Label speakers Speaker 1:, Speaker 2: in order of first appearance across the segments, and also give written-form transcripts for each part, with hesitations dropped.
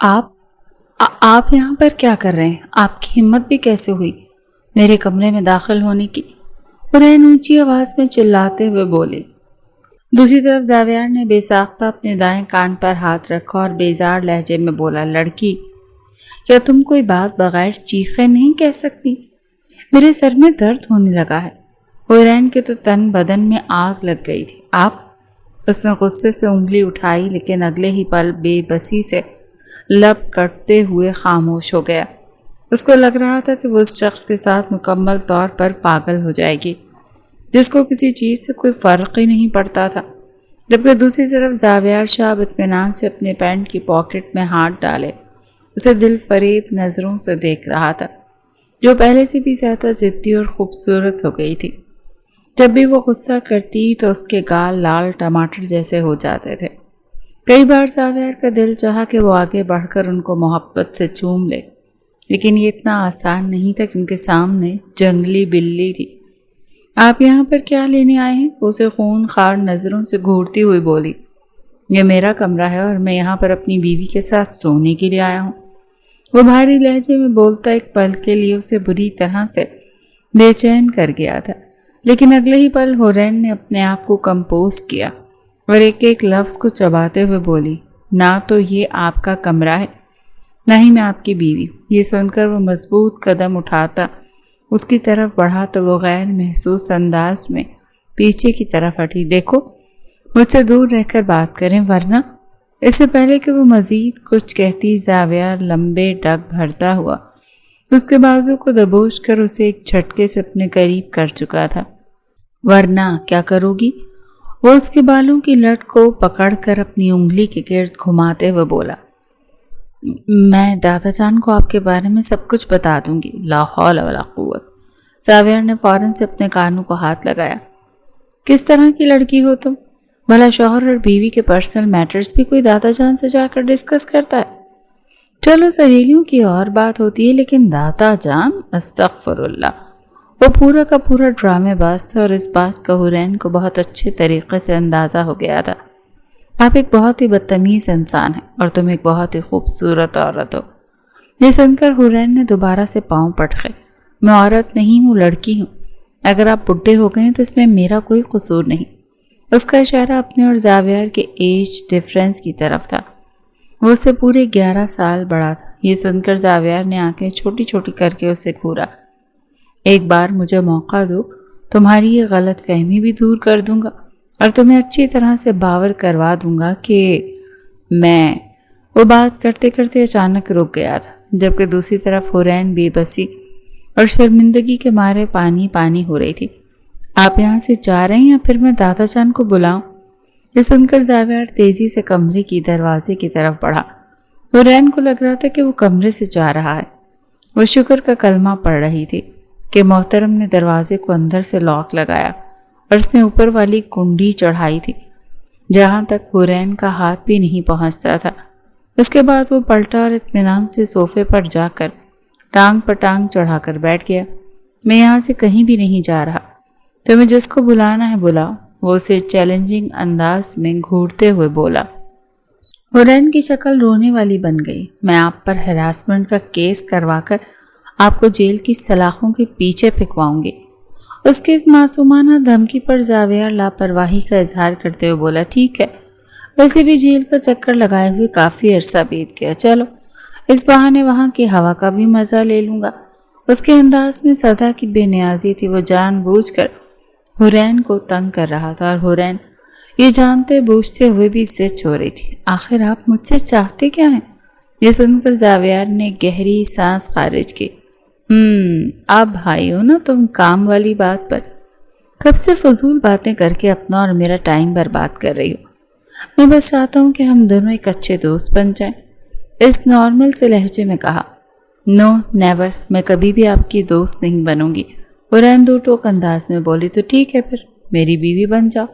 Speaker 1: آپ یہاں پر کیا کر رہے ہیں؟ آپ کی ہمت بھی کیسے ہوئی میرے کمرے میں داخل ہونے کی؟ حورین اونچی آواز میں چلاتے ہوئے بولے۔ دوسری طرف زاویار نے بے ساختہ اپنے دائیں کان پر ہاتھ رکھا اور بیزار لہجے میں بولا، لڑکی، کیا تم کوئی بات بغیر چیخے نہیں کہہ سکتی؟ میرے سر میں درد ہونے لگا ہے۔ حورین کے تو تن بدن میں آگ لگ گئی تھی۔ اس نے غصے سے انگلی اٹھائی، لیکن اگلے ہی پل بے بسی سے لب کٹتے ہوئے خاموش ہو گیا۔ اس کو لگ رہا تھا کہ وہ اس شخص کے ساتھ مکمل طور پر پاگل ہو جائے گی جس کو کسی چیز سے کوئی فرق ہی نہیں پڑتا تھا، جبکہ دوسری طرف زاویار شاہ اطمینان سے اپنے پینٹ کی پاکٹ میں ہاتھ ڈالے اسے دل فریب نظروں سے دیکھ رہا تھا، جو پہلے سے بھی زیادہ ضدی اور خوبصورت ہو گئی تھی۔ جب بھی وہ غصہ کرتی تو اس کے گال لال ٹماٹر جیسے ہو جاتے تھے۔ کئی بار زاویار کا دل چاہا کہ وہ آگے بڑھ کر ان کو محبت سے چوم لے، لیکن یہ اتنا آسان نہیں تھا کیونکہ سامنے جنگلی بلی تھی۔ آپ یہاں پر کیا لینے آئے ہیں؟ اسے خون خار نظروں سے گھورتی ہوئی بولی۔ یہ میرا کمرہ ہے اور میں یہاں پر اپنی بیوی کے ساتھ سونے کے لیے آیا ہوں۔ وہ بھاری لہجے میں بولتا ایک پل کے لیے اسے بری طرح سے بے چین کر گیا تھا، لیکن اگلے ہی پل حورین نے اپنے آپ کو کمپوز کیا اور ایک ایک لفظ کو چباتے ہوئے بولی، نہ تو یہ آپ کا کمرہ ہے، نہ ہی میں آپ کی بیوی۔ یہ سن کر وہ مضبوط قدم اٹھاتا اس کی طرف بڑھا تو وہ غیر محسوس انداز میں پیچھے کی طرف ہٹی۔ دیکھو، مجھ سے دور رہ کر بات کریں ورنہ۔ اس سے پہلے کہ وہ مزید کچھ کہتی، زاویار لمبے ڈگ بھرتا ہوا اس کے بازو کو دبوچ کر اسے ایک جھٹکے سے اپنے قریب کر چکا تھا۔ ورنہ کیا کرو گی؟ وہ اس کے بالوں کی لٹ کو پکڑ کر اپنی انگلی کے گرد گھماتے ہوئے بولا، میں دادا جان کو آپ کے بارے میں سب کچھ بتا دوں گی۔ لا حول ولا قوت۔ زاویار نے فوراً سے اپنے کانوں کو ہاتھ لگایا۔ کس طرح کی لڑکی ہو تم؟ بھلا شوہر اور بیوی کے پرسنل میٹرز بھی کوئی دادا جان سے جا کر ڈسکس کرتا ہے؟ چلو سہیلیوں کی اور بات ہوتی ہے، لیکن دادا جان، استغفر اللہ۔ وہ پورا کا پورا ڈرامے باز تھا اور اس بات کا حورین کو بہت اچھے طریقے سے اندازہ ہو گیا تھا۔ آپ ایک بہت ہی بدتمیز انسان ہیں اور تم ایک بہت ہی خوبصورت عورت ہو۔ یہ سن کر حورین نے دوبارہ سے پاؤں پٹکے۔ میں عورت نہیں ہوں، لڑکی ہوں۔ اگر آپ بڈھے ہو گئے تو اس میں میرا کوئی قصور نہیں۔ اس کا اشارہ اپنے اور زاویار کے ایج ڈفرنس کی طرف تھا۔ وہ اس سے پورے 11 سال بڑا تھا۔ یہ سن کر زاویار نے آنکھیں چھوٹی چھوٹی کر کے اسے گھورا۔ ایک بار مجھے موقع دو، تمہاری یہ غلط فہمی بھی دور کر دوں گا اور تمہیں اچھی طرح سے باور کروا دوں گا کہ میں… وہ بات کرتے کرتے اچانک رک گیا تھا، جبکہ دوسری طرف حورین بے بسی اور شرمندگی کے مارے پانی پانی ہو رہی تھی۔ آپ یہاں سے جا رہے ہیں یا پھر میں دادا جان کو بلاؤں؟ یہ سن کر زاویار تیزی سے کمرے کی دروازے کی طرف بڑھا۔ حورین کو لگ رہا تھا کہ وہ کمرے سے جا رہا ہے۔ وہ شکر کا کلمہ پڑھ رہی تھی کہ محترم نے دروازے کو اندر سے لاک لگایا اور اس نے اوپر والی کنڈی چڑھائی تھی جہاں تک حورین کا ہاتھ بھی نہیں پہنچتا تھا۔ اس کے بعد وہ پلٹا اور اطمینان سے صوفے پر جا کر ٹانگ پر ٹانگ چڑھا کر بیٹھ گیا۔ میں یہاں سے کہیں بھی نہیں جا رہا، تمہیں جس کو بلانا ہے بلاؤ، وہ اسے چیلنجنگ انداز میں گھورتے ہوئے بولا۔ حورین کی شکل رونے والی بن گئی۔ میں آپ پر ہراسمنٹ کا کیس کروا کر آپ کو جیل کی سلاخوں کے پیچھے پھکواؤں گی۔ اس کے اس معصومانہ دھمکی پر زاویار لاپرواہی کا اظہار کرتے ہوئے بولا، ٹھیک ہے، ویسے بھی جیل کا چکر لگائے ہوئے کافی عرصہ بیت گیا، چلو اس بہانے وہاں کی ہوا کا بھی مزہ لے لوں گا۔ اس کے انداز میں سدا کی بے نیازی تھی۔ وہ جان بوجھ کر حورین کو تنگ کر رہا تھا اور حورین یہ جانتے بوجھتے ہوئے بھی عزت چھو رہی تھی۔ آخر آپ مجھ سے چاہتے کیا ہیں؟ یہ سن کر زاویار نے گہری سانس خارج کی۔ اب بھائی ہو نا تم کام والی بات پر، کب سے فضول باتیں کر کے اپنا اور میرا ٹائم برباد کر رہی ہو؟ میں بس چاہتا ہوں کہ ہم دونوں ایک اچھے دوست بن جائیں۔ اس نارمل سے لہجے میں کہا۔ نو نیور، میں کبھی بھی آپ کی دوست نہیں بنوں گی۔ حورین دو ٹوک انداز میں بولی، تو ٹھیک ہے پھر میری بیوی بن جاؤ۔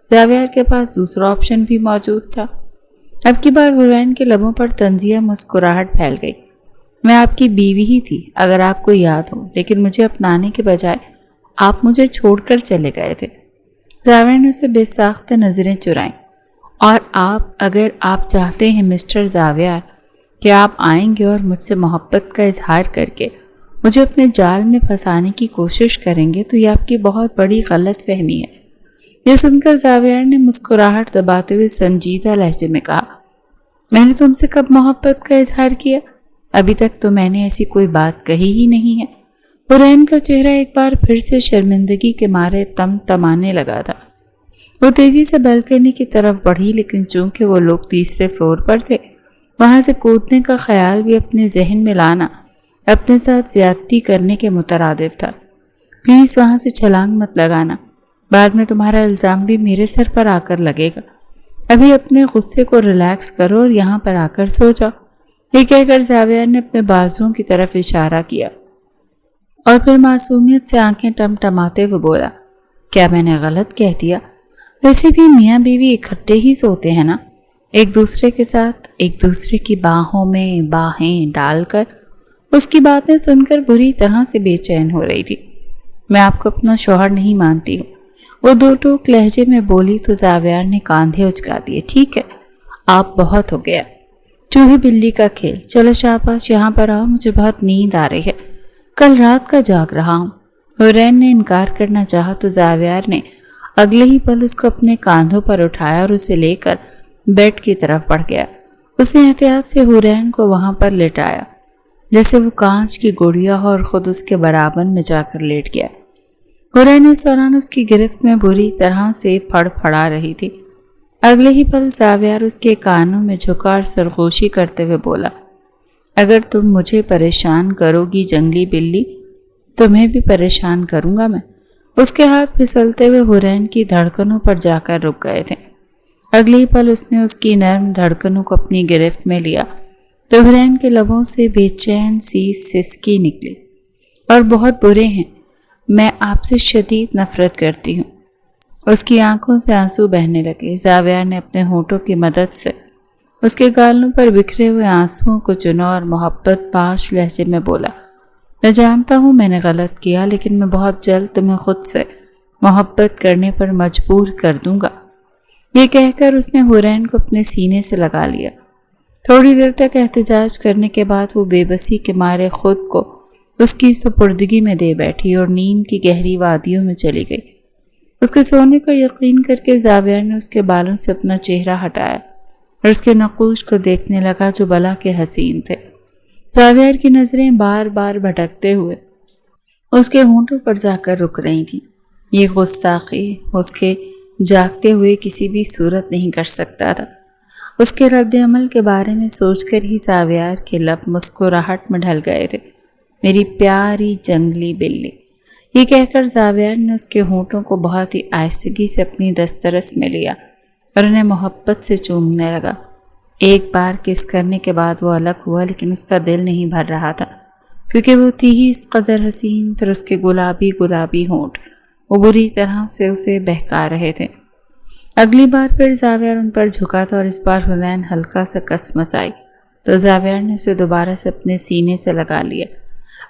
Speaker 1: زاویار کے پاس دوسرا آپشن بھی موجود تھا۔ اب کی بار حورین کے لبوں پر طنزیہ مسکراہٹ پھیل گئی۔ میں آپ کی بیوی ہی تھی اگر آپ کو یاد ہو، لیکن مجھے اپنانے کے بجائے آپ مجھے چھوڑ کر چلے گئے تھے۔ زاویار نے اسے بے ساختہ نظریں چرائیں۔ اور اگر آپ چاہتے ہیں مسٹر زاویار کہ آپ آئیں گے اور مجھ سے محبت کا اظہار کر کے مجھے اپنے جال میں پھنسانے کی کوشش کریں گے تو یہ آپ کی بہت بڑی غلط فہمی ہے۔ یہ سن کر زاویار نے مسکراہٹ دباتے ہوئے سنجیدہ لہجے میں کہا، میں نے تم سے کب محبت کا اظہار کیا؟ ابھی تک تو میں نے ایسی کوئی بات کہی ہی نہیں ہے۔ حرین کا چہرہ ایک بار پھر سے شرمندگی کے مارے تمانے لگا تھا۔ وہ تیزی سے بالکنی کی طرف بڑھی، لیکن چونکہ وہ لوگ تیسرے فلور پر تھے، وہاں سے کودنے کا خیال بھی اپنے ذہن میں لانا اپنے ساتھ زیادتی کرنے کے مترادف تھا۔ پلیز وہاں سے چھلانگ مت لگانا، بعد میں تمہارا الزام بھی میرے سر پر آ کر لگے گا۔ ابھی اپنے غصے کو ریلیکس کرو اور یہاں پر آ کر سو جاؤ۔ یہ کہہ کر زاویار نے اپنے بازوؤں کی طرف اشارہ کیا اور پھر معصومیت سے آنکھیں ٹمٹماتے ہوئے بولا، کیا میں نے غلط کہہ دیا؟ ویسے بھی میاں بیوی اکٹھے ہی سوتے ہیں نا، ایک دوسرے کے ساتھ ایک دوسرے کی باہوں میں باہیں ڈال کر۔ اس کی باتیں سن کر بری طرح سے بے چین ہو رہی تھی۔ میں آپ کو اپنا شوہر نہیں مانتی ہوں، وہ دو ٹوک لہجے میں بولی تو زاویار نے کاندھے اچکا دیے۔ ٹھیک ہے، آپ بہت ہو گیا، چوہے بلی کا کھیل، چلو شاباش یہاں پر آؤ، مجھے بہت نیند آ رہی ہے، کل رات کا جاگ رہا ہوں۔ حرین نے انکار کرنا چاہا تو زاویار نے اگلے ہی پل اس کو اپنے کاندھوں پر اٹھایا اور اسے لے کر بیڈ کی طرف بڑھ گیا۔ اس نے احتیاط سے حرین کو وہاں پر لٹایا جیسے وہ کانچ کی گڑیا ہو اور خود اس کے برابر میں جا کر لیٹ گیا۔ حرین اس دوران اس کی گرفت میں بری طرح سے پھڑ پھڑا رہی تھی۔ اگلے ہی پل زاویار اس کے کانوں میں جھکا اور سرگوشی کرتے ہوئے بولا، اگر تم مجھے پریشان کرو گی جنگلی بلی، تمہیں بھی پریشان کروں گا میں۔ اس کے ہاتھ پھسلتے ہوئے حرین کی دھڑکنوں پر جا کر رک گئے تھے۔ اگلے ہی پل اس نے اس کی نرم دھڑکنوں کو اپنی گرفت میں لیا تو حرین کے لبوں سے بے چین سی سسکی نکلی، اور بہت برے ہیں، میں آپ سے شدید نفرت کرتی ہوں۔ اس کی آنکھوں سے آنسو بہنے لگے۔ زاویار نے اپنے ہونٹوں کی مدد سے اس کے گالوں پر بکھرے ہوئے آنسوؤں کو چنا اور محبت پاش لہجے میں بولا، میں جانتا ہوں میں نے غلط کیا، لیکن میں بہت جلد تمہیں خود سے محبت کرنے پر مجبور کر دوں گا۔ یہ کہہ کر اس نے حرین کو اپنے سینے سے لگا لیا۔ تھوڑی دیر تک احتجاج کرنے کے بعد وہ بے بسی کے مارے خود کو اس کی سپردگی میں دے بیٹھی اور نیند کی گہری وادیوں میں چلی گئی۔ اس کے سونے کا یقین کر کے زاویار نے اس کے بالوں سے اپنا چہرہ ہٹایا اور اس کے نقوش کو دیکھنے لگا جو بلا کے حسین تھے۔ زاویار کی نظریں بار بار بھٹکتے ہوئے اس کے ہونٹوں پر جا کر رک رہی تھیں۔ یہ گستاخی اس کے جاگتے ہوئے کسی بھی صورت نہیں کر سکتا تھا۔ اس کے رد عمل کے بارے میں سوچ کر ہی زاویار کے لب مسکراہٹ میں ڈھل گئے تھے۔ میری پیاری جنگلی بلی، یہ کہہ کر زاویار نے اس کے ہونٹوں کو بہت ہی آہستگی سے اپنی دسترس میں لیا اور انہیں محبت سے چومنے لگا۔ ایک بار کس کرنے کے بعد وہ الگ ہوا، لیکن اس کا دل نہیں بھر رہا تھا کیونکہ وہ تھی ہی اس قدر حسین۔ پھر اس کے گلابی گلابی ہونٹ وہ بری طرح سے اسے بہکا رہے تھے۔ اگلی بار پھر زاویار ان پر جھکا تھا اور اس بار حرین ہلکا سا کس آئی تو زاویار نے اسے دوبارہ سے اپنے سینے سے لگا لیا،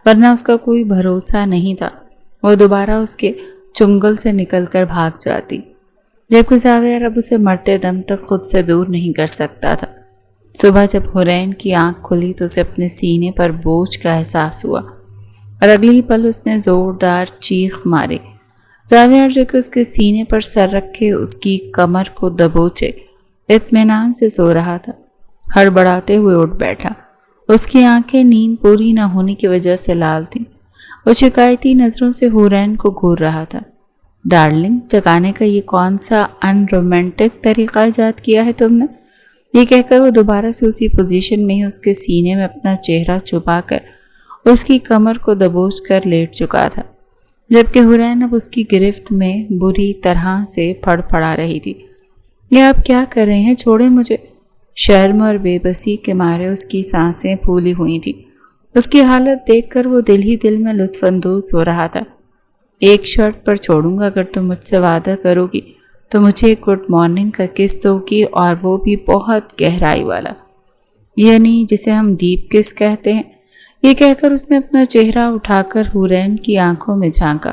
Speaker 1: ورنہ اس کا کوئی بھروسہ نہیں تھا وہ دوبارہ اس کے چنگل سے نکل کر بھاگ جاتی، جبکہ زاویار اب اسے مرتے دم تک خود سے دور نہیں کر سکتا تھا۔ صبح جب حرین کی آنکھ کھلی تو اسے اپنے سینے پر بوجھ کا احساس ہوا اور اگلی ہی پل اس نے زوردار چیخ ماری۔ زاویار جو کہ اس کے سینے پر سر رکھے اس کی کمر کو دبوچے اطمینان سے سو رہا تھا، ہڑبڑاتے ہوئے اٹھ بیٹھا۔ اس کی آنکھیں نیند پوری نہ ہونے کی وجہ سے لال تھیں۔ وہ شکایتی نظروں سے حرین کو گھور رہا تھا۔ ڈارلنگ، جگانے کا یہ کون سا ان رومانٹک طریقہ ایجاد کیا ہے تم نے؟ یہ کہہ کر وہ دوبارہ سے اسی پوزیشن میں ہی اس کے سینے میں اپنا چہرہ چھپا کر اس کی کمر کو دبوچ کر لیٹ چکا تھا، جبکہ حرین اب اس کی گرفت میں بری طرح سے پھڑ پھڑا رہی تھی۔ یہ آپ کیا کر رہے ہیں؟ چھوڑیں مجھے۔ شرم اور بے بسی کے مارے اس کی سانسیں پھولی ہوئی تھیں۔ اس کی حالت دیکھ کر وہ دل ہی دل میں لطف اندوز ہو رہا تھا۔ ایک شرط پر چھوڑوں گا، اگر تم مجھ سے وعدہ کرو گی تو مجھے ایک گڈ مارننگ کا کس دو گی، اور وہ بھی بہت گہرائی والا، یعنی جسے ہم ڈیپ کس کہتے ہیں۔ یہ کہہ کر اس نے اپنا چہرہ اٹھا کر حرین کی آنکھوں میں جھانکا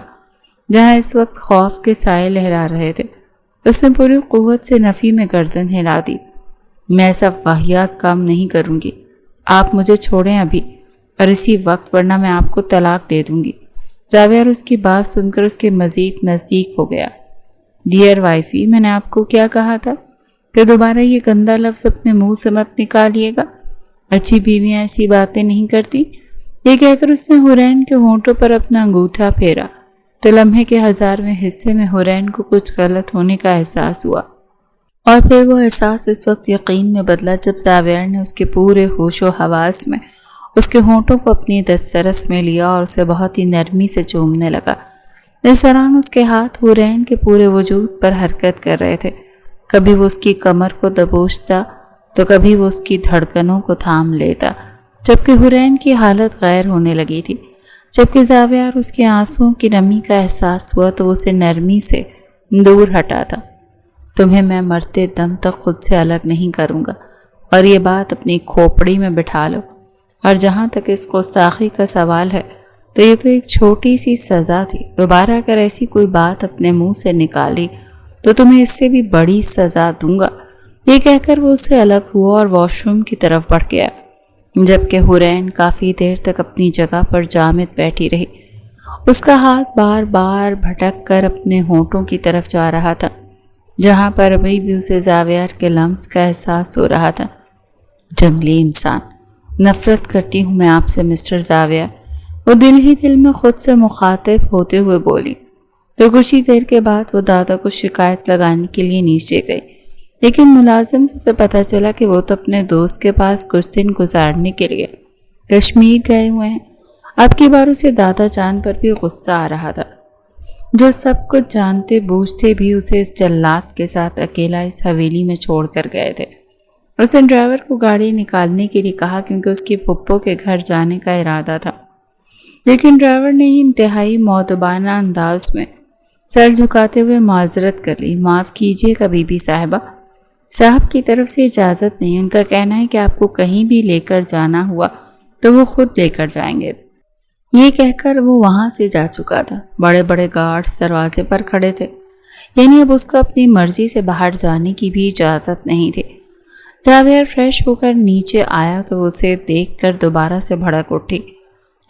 Speaker 1: جہاں اس وقت خوف کے سائے لہرا رہے تھے۔ اس نے پوری قوت سے نفی میں گردن ہلا دی۔ میں ایسا واہیات کام نہیں کروں گی، آپ مجھے چھوڑیں ابھی اور اسی وقت، ورنہ میں آپ کو طلاق دے دوں گی۔ زاویار اس کی بات سن کر اس کے مزید نزدیک ہو گیا۔ ڈیئر وائفی، میں نے آپ کو کیا کہا تھا کہ دوبارہ یہ گندا لفظ اپنے منہ سے مت نکالیے گا۔ اچھی بیویاں ایسی باتیں نہیں کرتی۔ یہ کہہ کر اس نے حورین کے ہونٹوں پر اپنا انگوٹھا پھیرا تو لمحے کے 1000ویں حصے میں حورین کو کچھ غلط ہونے کا احساس ہوا، اور پھر وہ احساس اس وقت یقین میں بدلا جب زاویار نے اس کے پورے ہوش و حواس میں اس کے ہونٹوں کو اپنی دسترس میں لیا اور اسے بہت ہی نرمی سے چومنے لگا۔ اس دوران اس کے ہاتھ حورین کے پورے وجود پر حرکت کر رہے تھے۔ کبھی وہ اس کی کمر کو دبوچتا تو کبھی وہ اس کی دھڑکنوں کو تھام لیتا، جبکہ حورین کی حالت غیر ہونے لگی تھی۔ جبکہ زاویار اس کے آنسوؤں کی نمی کا احساس ہوا تو وہ اسے نرمی سے دور ہٹا تھا۔ تمہیں میں مرتے دم تک خود سے الگ نہیں کروں گا، اور یہ بات اپنی کھوپڑی میں بٹھا لو۔ اور جہاں تک اس گستاخی کا سوال ہے تو یہ تو ایک چھوٹی سی سزا تھی۔ دوبارہ اگر ایسی کوئی بات اپنے منہ سے نکالی تو تمہیں اس سے بھی بڑی سزا دوں گا۔ یہ کہہ کر وہ اس سے الگ ہوا اور واش روم کی طرف بڑھ گیا، جبکہ حورین کافی دیر تک اپنی جگہ پر جامد بیٹھی رہی۔ اس کا ہاتھ بار بار بھٹک کر اپنے ہونٹوں کی طرف جا رہا تھا، جہاں پر ابھی بھی اسے زاویار کے لمس کا احساس ہو رہا تھا۔ جنگلی انسان، نفرت کرتی ہوں میں آپ سے مسٹر زاویار، وہ دل ہی دل میں خود سے مخاطب ہوتے ہوئے بولی۔ تو کچھ ہی دیر کے بعد وہ دادا کو شکایت لگانے کے لیے نیچے گئی، لیکن ملازم سے اسے پتہ چلا کہ وہ تو اپنے دوست کے پاس کچھ دن گزارنے کے لیے کشمیر گئے ہوئے ہیں۔ اب کی بار اسے دادا جان پر بھی غصہ آ رہا تھا، جو سب کچھ جانتے بوجھتے بھی اسے اس جلاد کے ساتھ اکیلا اس حویلی میں چھوڑ کر گئے تھے۔ اس نے ڈرائیور کو گاڑی نکالنے کے لیے کہا کیونکہ اس کی پھپھو کے گھر جانے کا ارادہ تھا، لیکن ڈرائیور نے ہی انتہائی مؤدبانہ انداز میں سر جھکاتے ہوئے معذرت کر لی۔ معاف کیجیے گا بی بی صاحبہ، صاحب کی طرف سے اجازت نہیں، ان کا کہنا ہے کہ آپ کو کہیں بھی لے کر جانا ہوا تو وہ خود لے کر جائیں گے۔ یہ کہہ کر وہ وہاں سے جا چکا تھا۔ بڑے بڑے گارڈز دروازے پر کھڑے تھے، یعنی اب اس کو اپنی مرضی سے باہر جانے کی بھی اجازت نہیں تھی۔ زاویار فریش ہو کر نیچے آیا تو اسے دیکھ کر دوبارہ سے بھڑک اٹھی۔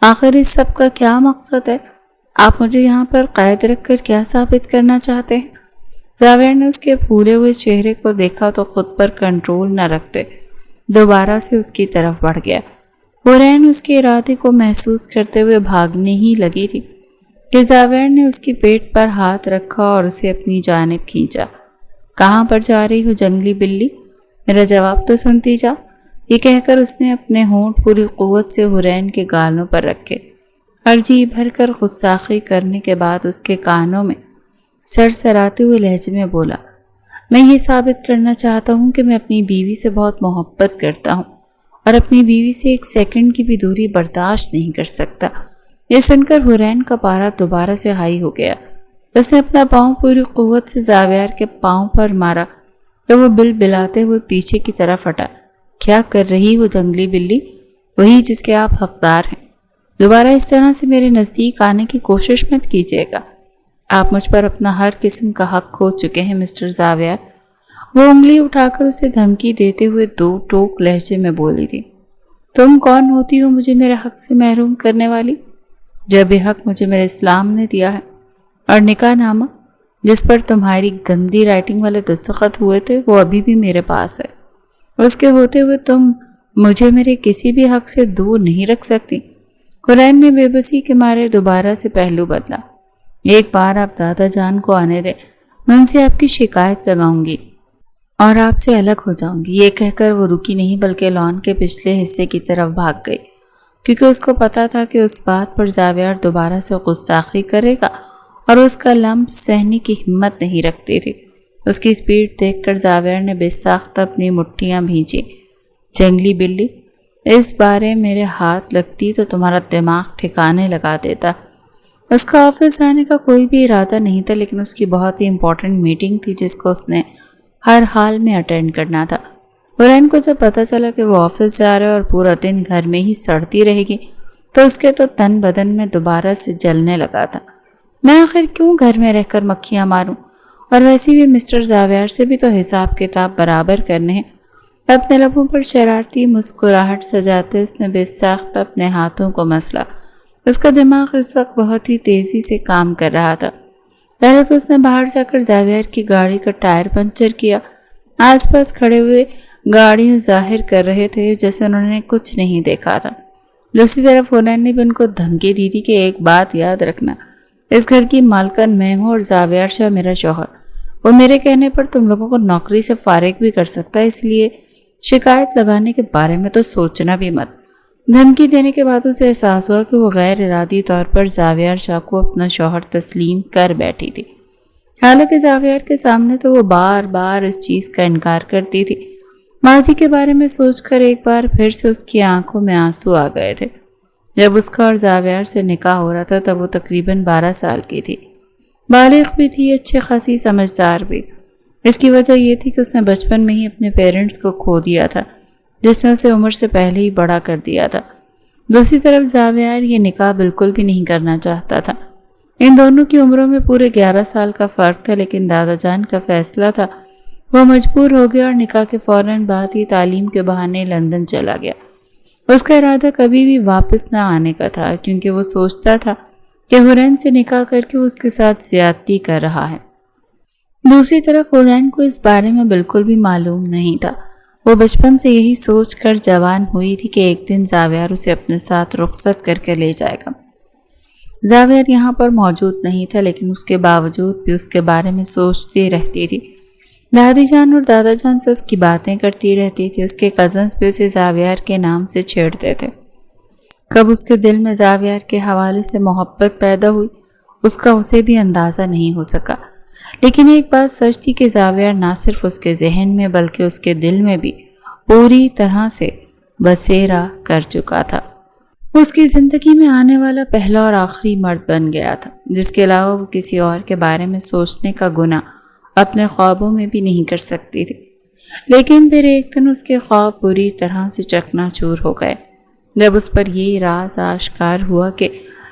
Speaker 1: آخر اس سب کا کیا مقصد ہے؟ آپ مجھے یہاں پر قید رکھ کر کیا ثابت کرنا چاہتے ہیں؟ زاویار نے اس کے پھولے ہوئے چہرے کو دیکھا تو خود پر کنٹرول نہ رکھتے دوبارہ سے اس کی طرف بڑھ گیا۔ حورین اس کے ارادے کو محسوس کرتے ہوئے بھاگنے ہی لگی تھی کہ زاویار نے اس کی پیٹ پر ہاتھ رکھا اور اسے اپنی جانب کھینچا۔ کہاں پر جا رہی ہو جنگلی بلی؟ میرا جواب تو سنتی جا۔ یہ کہہ کر اس نے اپنے ہونٹ پوری قوت سے حورین کے گالوں پر رکھے اور جی بھر کر غصاخی کرنے کے بعد اس کے کانوں میں سر سراتے ہوئے لہجے میں بولا، میں یہ ثابت کرنا چاہتا ہوں کہ میں اپنی بیوی سے بہت محبت کرتا ہوں اور اپنی بیوی سے ایک سیکنڈ کی بھی دوری برداشت نہیں کر سکتا۔ یہ سن کر حورین کا پارا دوبارہ سے ہائی ہو گیا۔ اس نے اپنا پاؤں پوری قوت سے زاویار کے پاؤں پر مارا تو وہ بل بلاتے ہوئے پیچھے کی طرف ہٹا۔ کیا کر رہی ہو جنگلی بلی؟ وہی جس کے آپ حقدار ہیں۔ دوبارہ اس طرح سے میرے نزدیک آنے کی کوشش مت کیجیے گا۔ آپ مجھ پر اپنا ہر قسم کا حق کھو چکے ہیں مسٹر زاویار۔ وہ انگلی اٹھا کر اسے دھمکی دیتے ہوئے دو ٹوک لہجے میں بولی تھی، تم کون ہوتی ہو مجھے میرے حق سے محروم کرنے والی؟ جب یہ حق مجھے میرے اسلام نے دیا ہے، اور نکاح نامہ جس پر تمہاری گندی رائٹنگ والے دستخط ہوئے تھے وہ ابھی بھی میرے پاس ہے۔ اس کے ہوتے ہوئے تم مجھے میرے کسی بھی حق سے دور نہیں رکھ سکتی۔ حورین نے بے بسی کے مارے دوبارہ سے پہلو بدلا۔ ایک بار آپ دادا جان کو آنے دیں، میں ان سے آپ کی شکایت لگاؤں گی اور آپ سے الگ ہو جاؤں گی۔ یہ کہہ کر وہ رکی نہیں بلکہ لان کے پچھلے حصے کی طرف بھاگ گئی، کیونکہ اس کو پتا تھا کہ اس بات پر زاویار دوبارہ سے گستاخی کرے گا اور اس کا لمس سہنے کی ہمت نہیں رکھتی تھی۔ اس کی سپیڈ دیکھ کر زاویار نے بے ساختہ اپنی مٹھیاں بھینچی۔ جنگلی بلی، اس بارے میرے ہاتھ لگتی تو تمہارا دماغ ٹھکانے لگا دیتا۔ اس کا آفس آنے کا کوئی بھی ارادہ نہیں تھا، لیکن اس کی بہت ہی امپورٹنٹ میٹنگ تھی جس کو اس نے ہر حال میں اٹینڈ کرنا تھا۔ حورین کو جب پتہ چلا کہ وہ آفس جا رہا ہے اور پورا دن گھر میں ہی سڑتی رہے گی تو اس کے تو تن بدن میں دوبارہ سے جلنے لگا تھا۔ میں آخر کیوں گھر میں رہ کر مکھیاں ماروں؟ اور ویسے بھی مسٹر زاویار سے بھی تو حساب کتاب برابر کرنے ہیں۔ اپنے لبوں پر شرارتی مسکراہٹ سجاتے اس نے بے ساختہ اپنے ہاتھوں کو مسلا۔ اس کا دماغ اس وقت بہت ہی تیزی سے کام کر رہا تھا۔ پہلے تو اس نے باہر جا کر زاویار کی گاڑی کا ٹائر پنچر کیا۔ آس پاس کھڑے ہوئے گاڑیوں ظاہر کر رہے تھے جیسے انہوں نے کچھ نہیں دیکھا تھا۔ دوسری طرف حنین نے بھی ان کو دھمکی دی تھی کہ ایک بات یاد رکھنا، اس گھر کی مالکن میں ہوں اور زاویار شاہ میرا شوہر، وہ میرے کہنے پر تم لوگوں کو نوکری سے فارغ بھی کر سکتا ہے، اس لیے شکایت لگانے کے بارے میں تو سوچنا بھی مت۔ دھمکی دینے کے بعد اسے احساس ہوا کہ وہ غیر ارادی طور پر زاویار شاہ کو اپنا شوہر تسلیم کر بیٹھی تھی، حالانکہ زاویار کے سامنے تو وہ بار بار اس چیز کا انکار کرتی تھی۔ ماضی کے بارے میں سوچ کر ایک بار پھر سے اس کی آنکھوں میں آنسو آ گئے تھے۔ جب اس کا اور زاویار سے نکاح ہو رہا تھا تب وہ تقریباً 12 سال کی تھی، بالغ بھی تھی، اچھے خاصی سمجھدار بھی۔ اس کی وجہ یہ تھی کہ اس نے بچپن میں ہی اپنے پیرنٹس کو کھو دیا تھا، جس نے اسے عمر سے پہلے ہی بڑا کر دیا تھا۔ دوسری طرف زاویار یہ نکاح بالکل بھی نہیں کرنا چاہتا تھا۔ ان دونوں کی عمروں میں پورے 11 سال کا فرق تھا، لیکن دادا جان کا فیصلہ تھا، وہ مجبور ہو گیا اور نکاح کے فوراً بعد ہی تعلیم کے بہانے لندن چلا گیا۔ اس کا ارادہ کبھی بھی واپس نہ آنے کا تھا، کیونکہ وہ سوچتا تھا کہ حنین سے نکاح کر کے اس کے ساتھ زیادتی کر رہا ہے۔ دوسری طرف حنین کو اس بارے میں بالکل بھی معلوم نہیں تھا۔ وہ بچپن سے یہی سوچ کر جوان ہوئی تھی کہ ایک دن زاویار اسے اپنے ساتھ رخصت کر کے لے جائے گا۔ زاویار یہاں پر موجود نہیں تھا، لیکن اس کے باوجود بھی اس کے بارے میں سوچتی رہتی تھی۔ دادی جان اور دادا جان سے اس کی باتیں کرتی رہتی تھی۔ اس کے کزنز بھی اسے زاویار کے نام سے چھیڑتے تھے۔ کب اس کے دل میں زاویار کے حوالے سے محبت پیدا ہوئی، اس کا اسے بھی اندازہ نہیں ہو سکا۔ لیکن ایک بات سچ تھی کہ زاویار نہ صرف اس کے ذہن میں بلکہ اس کے دل میں بھی پوری طرح سے بسیرا کر چکا تھا۔ اس کی زندگی میں آنے والا پہلا اور آخری مرد بن گیا تھا، جس کے علاوہ وہ کسی اور کے بارے میں سوچنے کا گناہ اپنے خوابوں میں بھی نہیں کر سکتی تھی۔ لیکن پھر ایک دن اس کے خواب بری طرح سے چکنا چور ہو گئے، جب اس پر یہ راز آشکار ہوا کہ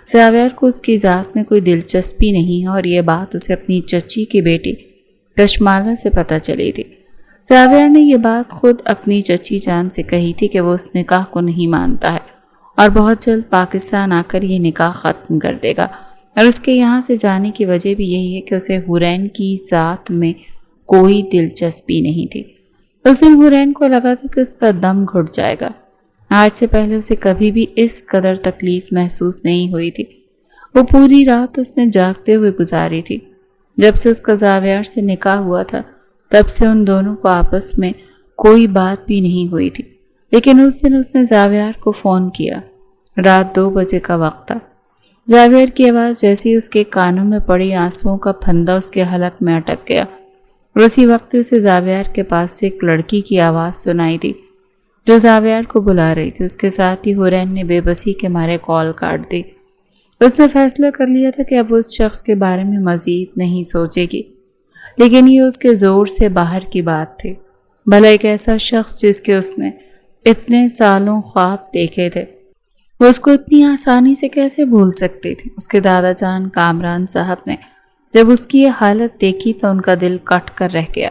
Speaker 1: زاویار کو اس کی ذات میں کوئی دلچسپی نہیں ہے، اور یہ بات اسے اپنی چچی کی بیٹی کشمالہ سے پتہ چلی تھی۔ زاویار نے یہ بات خود اپنی چچی جان سے کہی تھی کہ وہ اس نکاح کو نہیں مانتا ہے اور بہت جلد پاکستان آ کر یہ نکاح ختم کر دے گا، اور اس کے یہاں سے جانے کی وجہ بھی یہی ہے کہ اسے حنین کی ذات میں کوئی دلچسپی نہیں تھی۔ اس دن حنین کو لگا تھا کہ اس کا دم گھٹ جائے گا۔ آج سے پہلے اسے کبھی بھی اس قدر تکلیف محسوس نہیں ہوئی تھی۔ وہ پوری رات اس نے جاگتے ہوئے گزاری تھی۔ جب سے اس کا زاویار سے نکاح ہوا تھا تب سے ان دونوں کو آپس میں کوئی بات بھی نہیں ہوئی تھی، لیکن اس دن اس نے زاویار کو فون کیا۔ رات 2 بجے کا وقت تھا۔ زاویار کی آواز جیسی اس کے کانوں میں پڑی، آنسوؤں کا پھندا اس کے حلق میں اٹک گیا، اور اسی وقت اسے زاویار کے پاس سے ایک لڑکی کی آواز سنائی دی جو زاویار کو بلا رہی تھی۔ اس کے ساتھ ہی حنین نے بے بسی کے مارے کال کاٹ دی۔ اس نے فیصلہ کر لیا تھا کہ اب اس شخص کے بارے میں مزید نہیں سوچے گی، لیکن یہ اس کے زور سے باہر کی بات تھی۔ بھلا ایک ایسا شخص جس کے اس نے اتنے سالوں خواب دیکھے تھے، وہ اس کو اتنی آسانی سے کیسے بھول سکتی تھی؟ اس کے دادا جان کامران صاحب نے جب اس کی یہ حالت دیکھی تو ان کا دل کٹ کر رہ گیا۔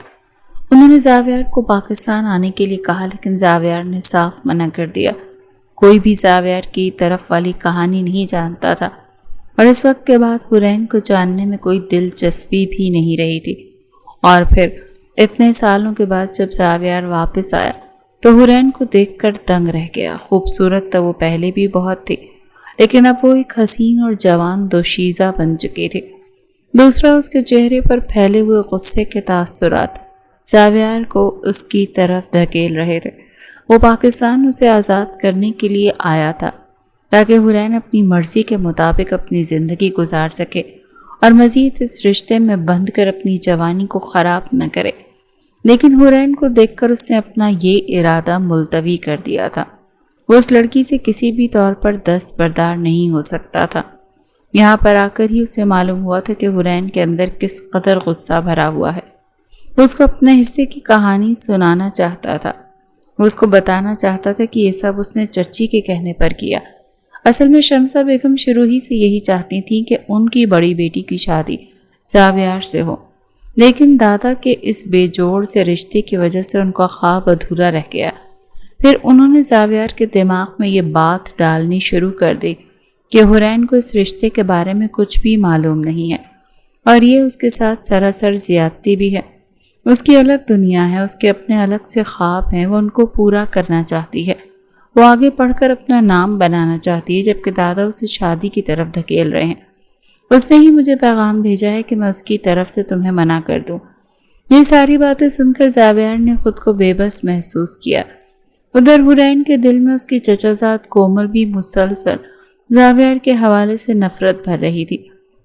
Speaker 1: انہوں نے زاویار کو پاکستان آنے کے لیے کہا، لیکن زاویار نے صاف منع کر دیا۔ کوئی بھی زاویار کی طرف والی کہانی نہیں جانتا تھا، اور اس وقت کے بعد حنین کو جاننے میں کوئی دلچسپی بھی نہیں رہی تھی۔ اور پھر اتنے سالوں کے بعد جب زاویار واپس آیا تو حنین کو دیکھ کر دنگ رہ گیا۔ خوبصورت تو وہ پہلے بھی بہت تھی، لیکن اب وہ ایک حسین اور جوان دوشیزہ بن چکی تھی۔ دوسرا، اس کے چہرے پر پھیلے ہوئے غصے کے تاثرات زاویار کو اس کی طرف دھکیل رہے تھے۔ وہ پاکستان اسے آزاد کرنے کے لیے آیا تھا تاکہ حنین اپنی مرضی کے مطابق اپنی زندگی گزار سکے اور مزید اس رشتے میں بندھ کر اپنی جوانی کو خراب نہ کرے۔ لیکن حنین کو دیکھ کر اس نے اپنا یہ ارادہ ملتوی کر دیا تھا۔ وہ اس لڑکی سے کسی بھی طور پر دستبردار نہیں ہو سکتا تھا۔ یہاں پر آ کر ہی اسے معلوم ہوا تھا کہ حنین کے اندر کس قدر غصہ بھرا ہوا ہے۔ وہ اس کو اپنے حصے کی کہانی سنانا چاہتا تھا۔ وہ اس کو بتانا چاہتا تھا کہ یہ سب اس نے چچی کے کہنے پر کیا۔ اصل میں شمسہ بیگم شروع ہی سے یہی چاہتی تھیں کہ ان کی بڑی بیٹی کی شادی زاویار سے ہو۔ لیکن دادا کے اس بے جوڑ سے رشتے کی وجہ سے ان کا خواب ادھورا رہ گیا۔ پھر انہوں نے زاویار کے دماغ میں یہ بات ڈالنی شروع کر دی کہ حورین کو اس رشتے کے بارے میں کچھ بھی معلوم نہیں ہے اور یہ اس کے ساتھ سراسر زیادتی بھی ہے۔ اس کی الگ دنیا ہے، اس کے اپنے الگ سے خواب ہیں، وہ ان کو پورا کرنا چاہتی ہے۔ وہ آگے پڑھ کر اپنا نام بنانا چاہتی ہے، جبکہ دادا اسے شادی کی طرف دھکیل رہے ہیں۔ اس نے ہی مجھے پیغام بھیجا ہے کہ میں اس کی طرف سے تمہیں منع کر دوں۔ یہ ساری باتیں سن کر زاویار نے خود کو بے بس محسوس کیا۔ ادھر حورین کے دل میں اس کی چچا زاد کومل بھی مسلسل زاویار کے حوالے سے نفرت بھر رہی تھی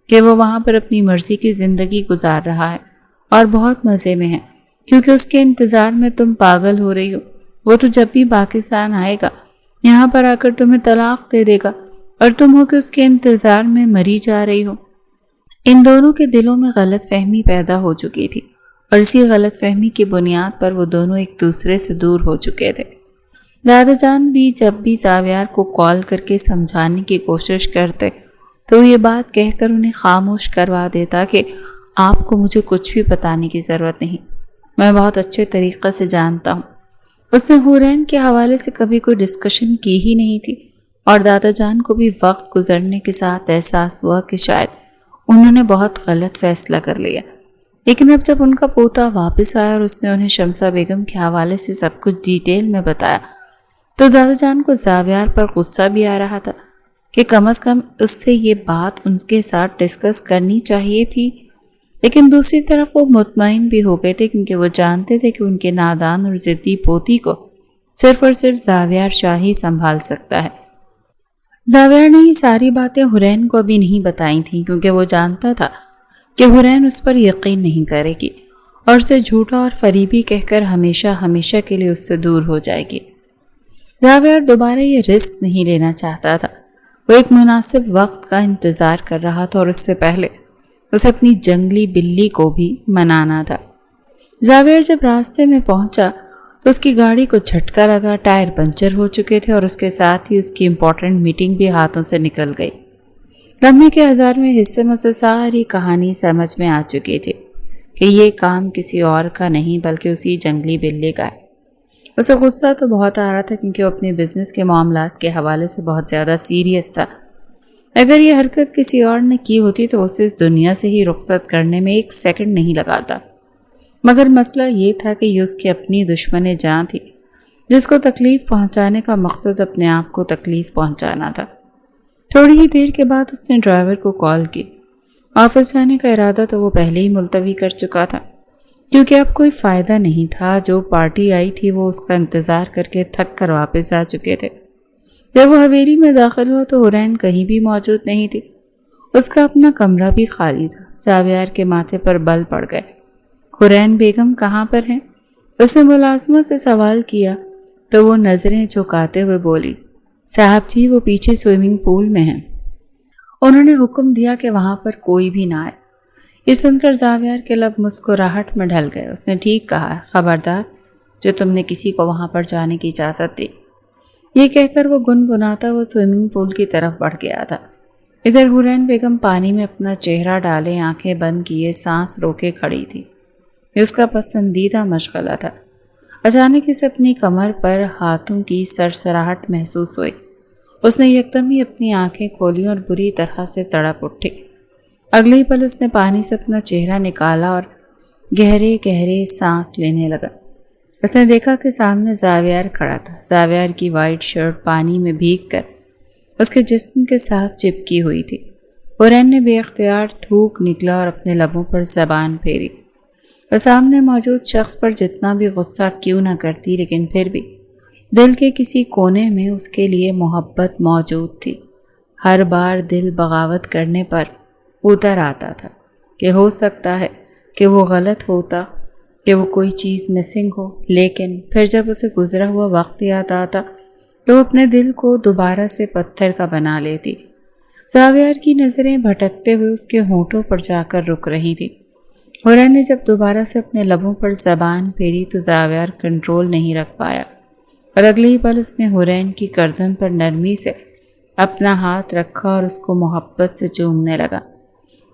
Speaker 1: کہ وہ وہاں پر اپنی مرضی کی زندگی گزار رہا ہے اور بہت مزے میں ہے، کیونکہ اس کے انتظار میں تم پاگل ہو رہی ہو۔ وہ تو جب بھی پاکستان آئے گا یہاں پر آ کر تمہیں طلاق دے دے گا اور تم ہو کہ اس کے انتظار میں مری جا رہی ہو۔ ان دونوں کے دلوں میں غلط فہمی پیدا ہو چکی تھی اور اسی غلط فہمی کی بنیاد پر وہ دونوں ایک دوسرے سے دور ہو چکے تھے۔ دادا جان بھی جب بھی زاویار کو کال کر کے سمجھانے کی کوشش کرتے تو وہ یہ بات کہہ کر انہیں خاموش کروا دیتا کہ آپ کو مجھے کچھ بھی بتانے کی ضرورت نہیں، میں بہت اچھے طریقے سے جانتا ہوں۔ اس نے حورین کے حوالے سے کبھی کوئی ڈسکشن کی ہی نہیں تھی اور دادا جان کو بھی وقت گزرنے کے ساتھ احساس ہوا کہ شاید انہوں نے بہت غلط فیصلہ کر لیا۔ لیکن اب جب ان کا پوتا واپس آیا اور اس نے انہیں شمسہ بیگم کے حوالے سے سب کچھ ڈیٹیل میں بتایا تو دادا جان کو زاویار پر غصہ بھی آ رہا تھا کہ کم از کم اس سے یہ بات ان کے ساتھ ڈسکس کرنی چاہیے تھی، لیکن دوسری طرف وہ مطمئن بھی ہو گئے تھے کیونکہ وہ جانتے تھے کہ ان کے نادان اور ضدی پوتی کو صرف اور صرف زاویار شاہ ہی سنبھال سکتا ہے۔ زاویار نے یہ ساری باتیں حورین کو ابھی نہیں بتائی تھیں کیونکہ وہ جانتا تھا کہ حورین اس پر یقین نہیں کرے گی اور اسے جھوٹا اور فریبی کہہ کر ہمیشہ ہمیشہ کے لیے اس سے دور ہو جائے گی۔ زاویار دوبارہ یہ رسک نہیں لینا چاہتا تھا۔ وہ ایک مناسب وقت کا انتظار کر رہا تھا اور اس سے پہلے اسے اپنی جنگلی بلی کو بھی منانا تھا۔ زاویار جب راستے میں پہنچا تو اس کی گاڑی کو جھٹکا لگا، ٹائر پنچر ہو چکے تھے اور اس کے ساتھ ہی اس کی امپورٹنٹ میٹنگ بھی ہاتھوں سے نکل گئی۔ لمحے کے 1000ویں حصے میں اسے ساری کہانی سمجھ میں آ چکی تھی کہ یہ کام کسی اور کا نہیں بلکہ اسی جنگلی بلی کا ہے۔ اسے غصہ تو بہت آ رہا تھا کیونکہ وہ اپنے بزنس کے معاملات کے حوالے سے بہت زیادہ سیریس تھا۔ اگر یہ حرکت کسی اور نے کی ہوتی تو اسے اس دنیا سے ہی رخصت کرنے میں 1 سیکنڈ نہیں لگاتا، مگر مسئلہ یہ تھا کہ یہ اس کی اپنی دشمن جان تھی جس کو تکلیف پہنچانے کا مقصد اپنے آپ کو تکلیف پہنچانا تھا۔ تھوڑی ہی دیر کے بعد اس نے ڈرائیور کو کال کی۔ آفس جانے کا ارادہ تو وہ پہلے ہی ملتوی کر چکا تھا کیونکہ اب کوئی فائدہ نہیں تھا، جو پارٹی آئی تھی وہ اس کا انتظار کر کے تھک کر واپس آ چکے تھے۔ جب وہ حویلی میں داخل ہوا تو حورین کہیں بھی موجود نہیں تھی، اس کا اپنا کمرہ بھی خالی تھا۔ زاویار کے ماتھے پر بل پڑ گئے۔ حورین بیگم کہاں پر ہیں؟ اس نے ملازمہ سے سوال کیا تو وہ نظریں جھکاتے ہوئے بولی، صاحب جی وہ پیچھے سوئمنگ پول میں ہیں، انہوں نے حکم دیا کہ وہاں پر کوئی بھی نہ آئے۔ یہ سن کر زاویار کے لب مسکراہٹ میں ڈھل گئے۔ اس نے ٹھیک کہا، خبردار جو تم نے کسی کو وہاں پر جانے کی اجازت دی۔ یہ کہہ کر وہ گنگناتا وہ سوئمنگ پول کی طرف بڑھ گیا تھا۔ ادھر حورین بیگم پانی میں اپنا چہرہ ڈالے آنکھیں بند کیے سانس روکے کھڑی تھی۔ یہ اس کا پسندیدہ مشغلہ تھا۔ اچانک اسے اپنی کمر پر ہاتھوں کی سرسراہٹ محسوس ہوئی۔ اس نے یکدم ہی اپنی آنکھیں کھولی اور بری طرح سے تڑپ اٹھی۔ اگلے ہی پل اس نے پانی سے اپنا چہرہ نکالا اور گہرے گہرے سانس لینے لگا۔ اس نے دیکھا کہ سامنے زاویار کھڑا تھا۔ زاویار کی وائٹ شرٹ پانی میں بھیگ کر اس کے جسم کے ساتھ چپکی ہوئی تھی۔ حورین نے بے اختیار تھوک نکلا اور اپنے لبوں پر زبان پھیری۔ اور سامنے موجود شخص پر جتنا بھی غصہ کیوں نہ کرتی لیکن پھر بھی دل کے کسی کونے میں اس کے لیے محبت موجود تھی۔ ہر بار دل بغاوت کرنے پر اتر آتا تھا کہ ہو سکتا ہے کہ وہ غلط ہوتا، کہ وہ کوئی چیز مسنگ ہو، لیکن پھر جب اسے گزرا ہوا وقت یاد آتا تو وہ اپنے دل کو دوبارہ سے پتھر کا بنا لیتی۔ زاویار کی نظریں بھٹکتے ہوئے اس کے ہونٹوں پر جا کر رک رہی تھی۔ حورین نے جب دوبارہ سے اپنے لبوں پر زبان پھیری تو زاویار کنٹرول نہیں رکھ پایا اور اگلے ہی پل اس نے حورین کی گردن پر نرمی سے اپنا ہاتھ رکھا اور اس کو محبت سے چومنے لگا۔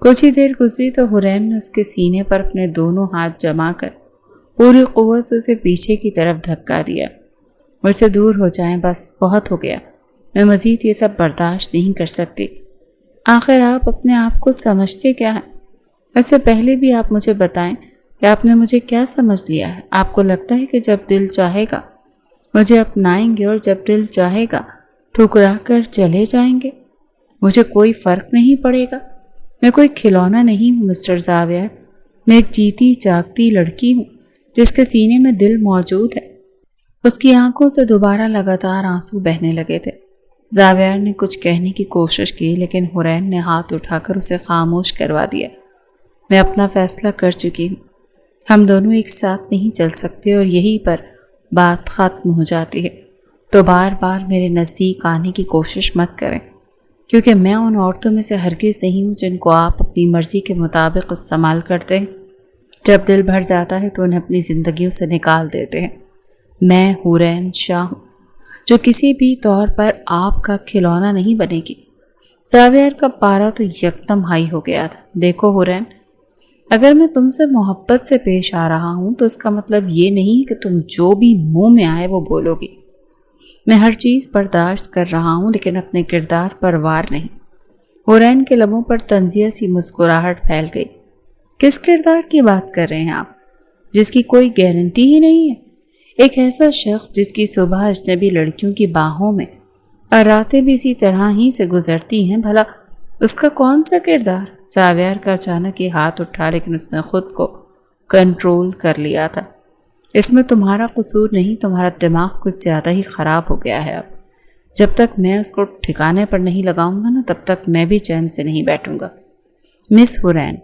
Speaker 1: کچھ ہی دیر گزری تو حرین نے اس کے سینے پر اپنے دونوں ہاتھ جما کر پوری قوت سے اسے پیچھے کی طرف دھکا دیا۔ مجھ سے دور ہو جائیں، بس بہت ہو گیا، میں مزید یہ سب برداشت نہیں کر سکتی۔ آخر آپ اپنے آپ کو سمجھتے کیا ہیں؟ اس سے پہلے بھی آپ مجھے بتائیں کہ آپ نے مجھے کیا سمجھ لیا ہے؟ آپ کو لگتا ہے کہ جب دل چاہے گا مجھے اپنائیں گے اور جب دل چاہے گا ٹھکرا کر چلے جائیں گے؟ مجھے کوئی فرق نہیں پڑے گا۔ میں کوئی کھلونا نہیں ہوں مسٹر زاویار، میں ایک جیتی جاگتی لڑکی ہوں جس کے سینے میں دل موجود ہے۔ اس کی آنکھوں سے دوبارہ لگاتار آنسو بہنے لگے تھے۔ زاویار نے کچھ کہنے کی کوشش کی لیکن حرین نے ہاتھ اٹھا کر اسے خاموش کروا دیا۔ میں اپنا فیصلہ کر چکی ہوں، ہم دونوں ایک ساتھ نہیں چل سکتے اور یہی پر بات ختم ہو جاتی ہے۔ تو بار بار میرے نزدیک آنے کی کوشش مت کریں، کیونکہ میں ان عورتوں میں سے ہرگز نہیں ہوں جن کو آپ اپنی مرضی کے مطابق استعمال کرتے ہیں۔ جب دل بھر جاتا ہے تو انہیں اپنی زندگیوں سے نکال دیتے ہیں۔ میں حرین شاہ ہوں جو کسی بھی طور پر آپ کا کھلونا نہیں بنے گی۔ زاویار کا پارا تو یکدم ہائی ہو گیا تھا۔ دیکھو حرین، اگر میں تم سے محبت سے پیش آ رہا ہوں تو اس کا مطلب یہ نہیں کہ تم جو بھی منہ میں آئے وہ بولو گی۔ میں ہر چیز برداشت کر رہا ہوں لیکن اپنے کردار پر وار نہیں۔ حرین کے لبوں پر طنزیہ سی مسکراہٹ پھیل گئی۔ کس کردار کی بات کر رہے ہیں آپ، جس کی کوئی گارنٹی ہی نہیں ہے؟ ایک ایسا شخص جس کی صبح اجنبی لڑکیوں کی باہوں میں اور راتیں بھی اسی طرح ہی سے گزرتی ہیں، بھلا اس کا کون سا کردار؟ زاویار کا اچانک یہ ہاتھ اٹھا لیکن اس نے خود کو کنٹرول کر لیا تھا۔ اس میں تمہارا قصور نہیں، تمہارا دماغ کچھ زیادہ ہی خراب ہو گیا ہے۔ اب جب تک میں اس کو ٹھکانے پر نہیں لگاؤں گا نا، تب تک میں بھی چین سے نہیں بیٹھوں گا مس حرین۔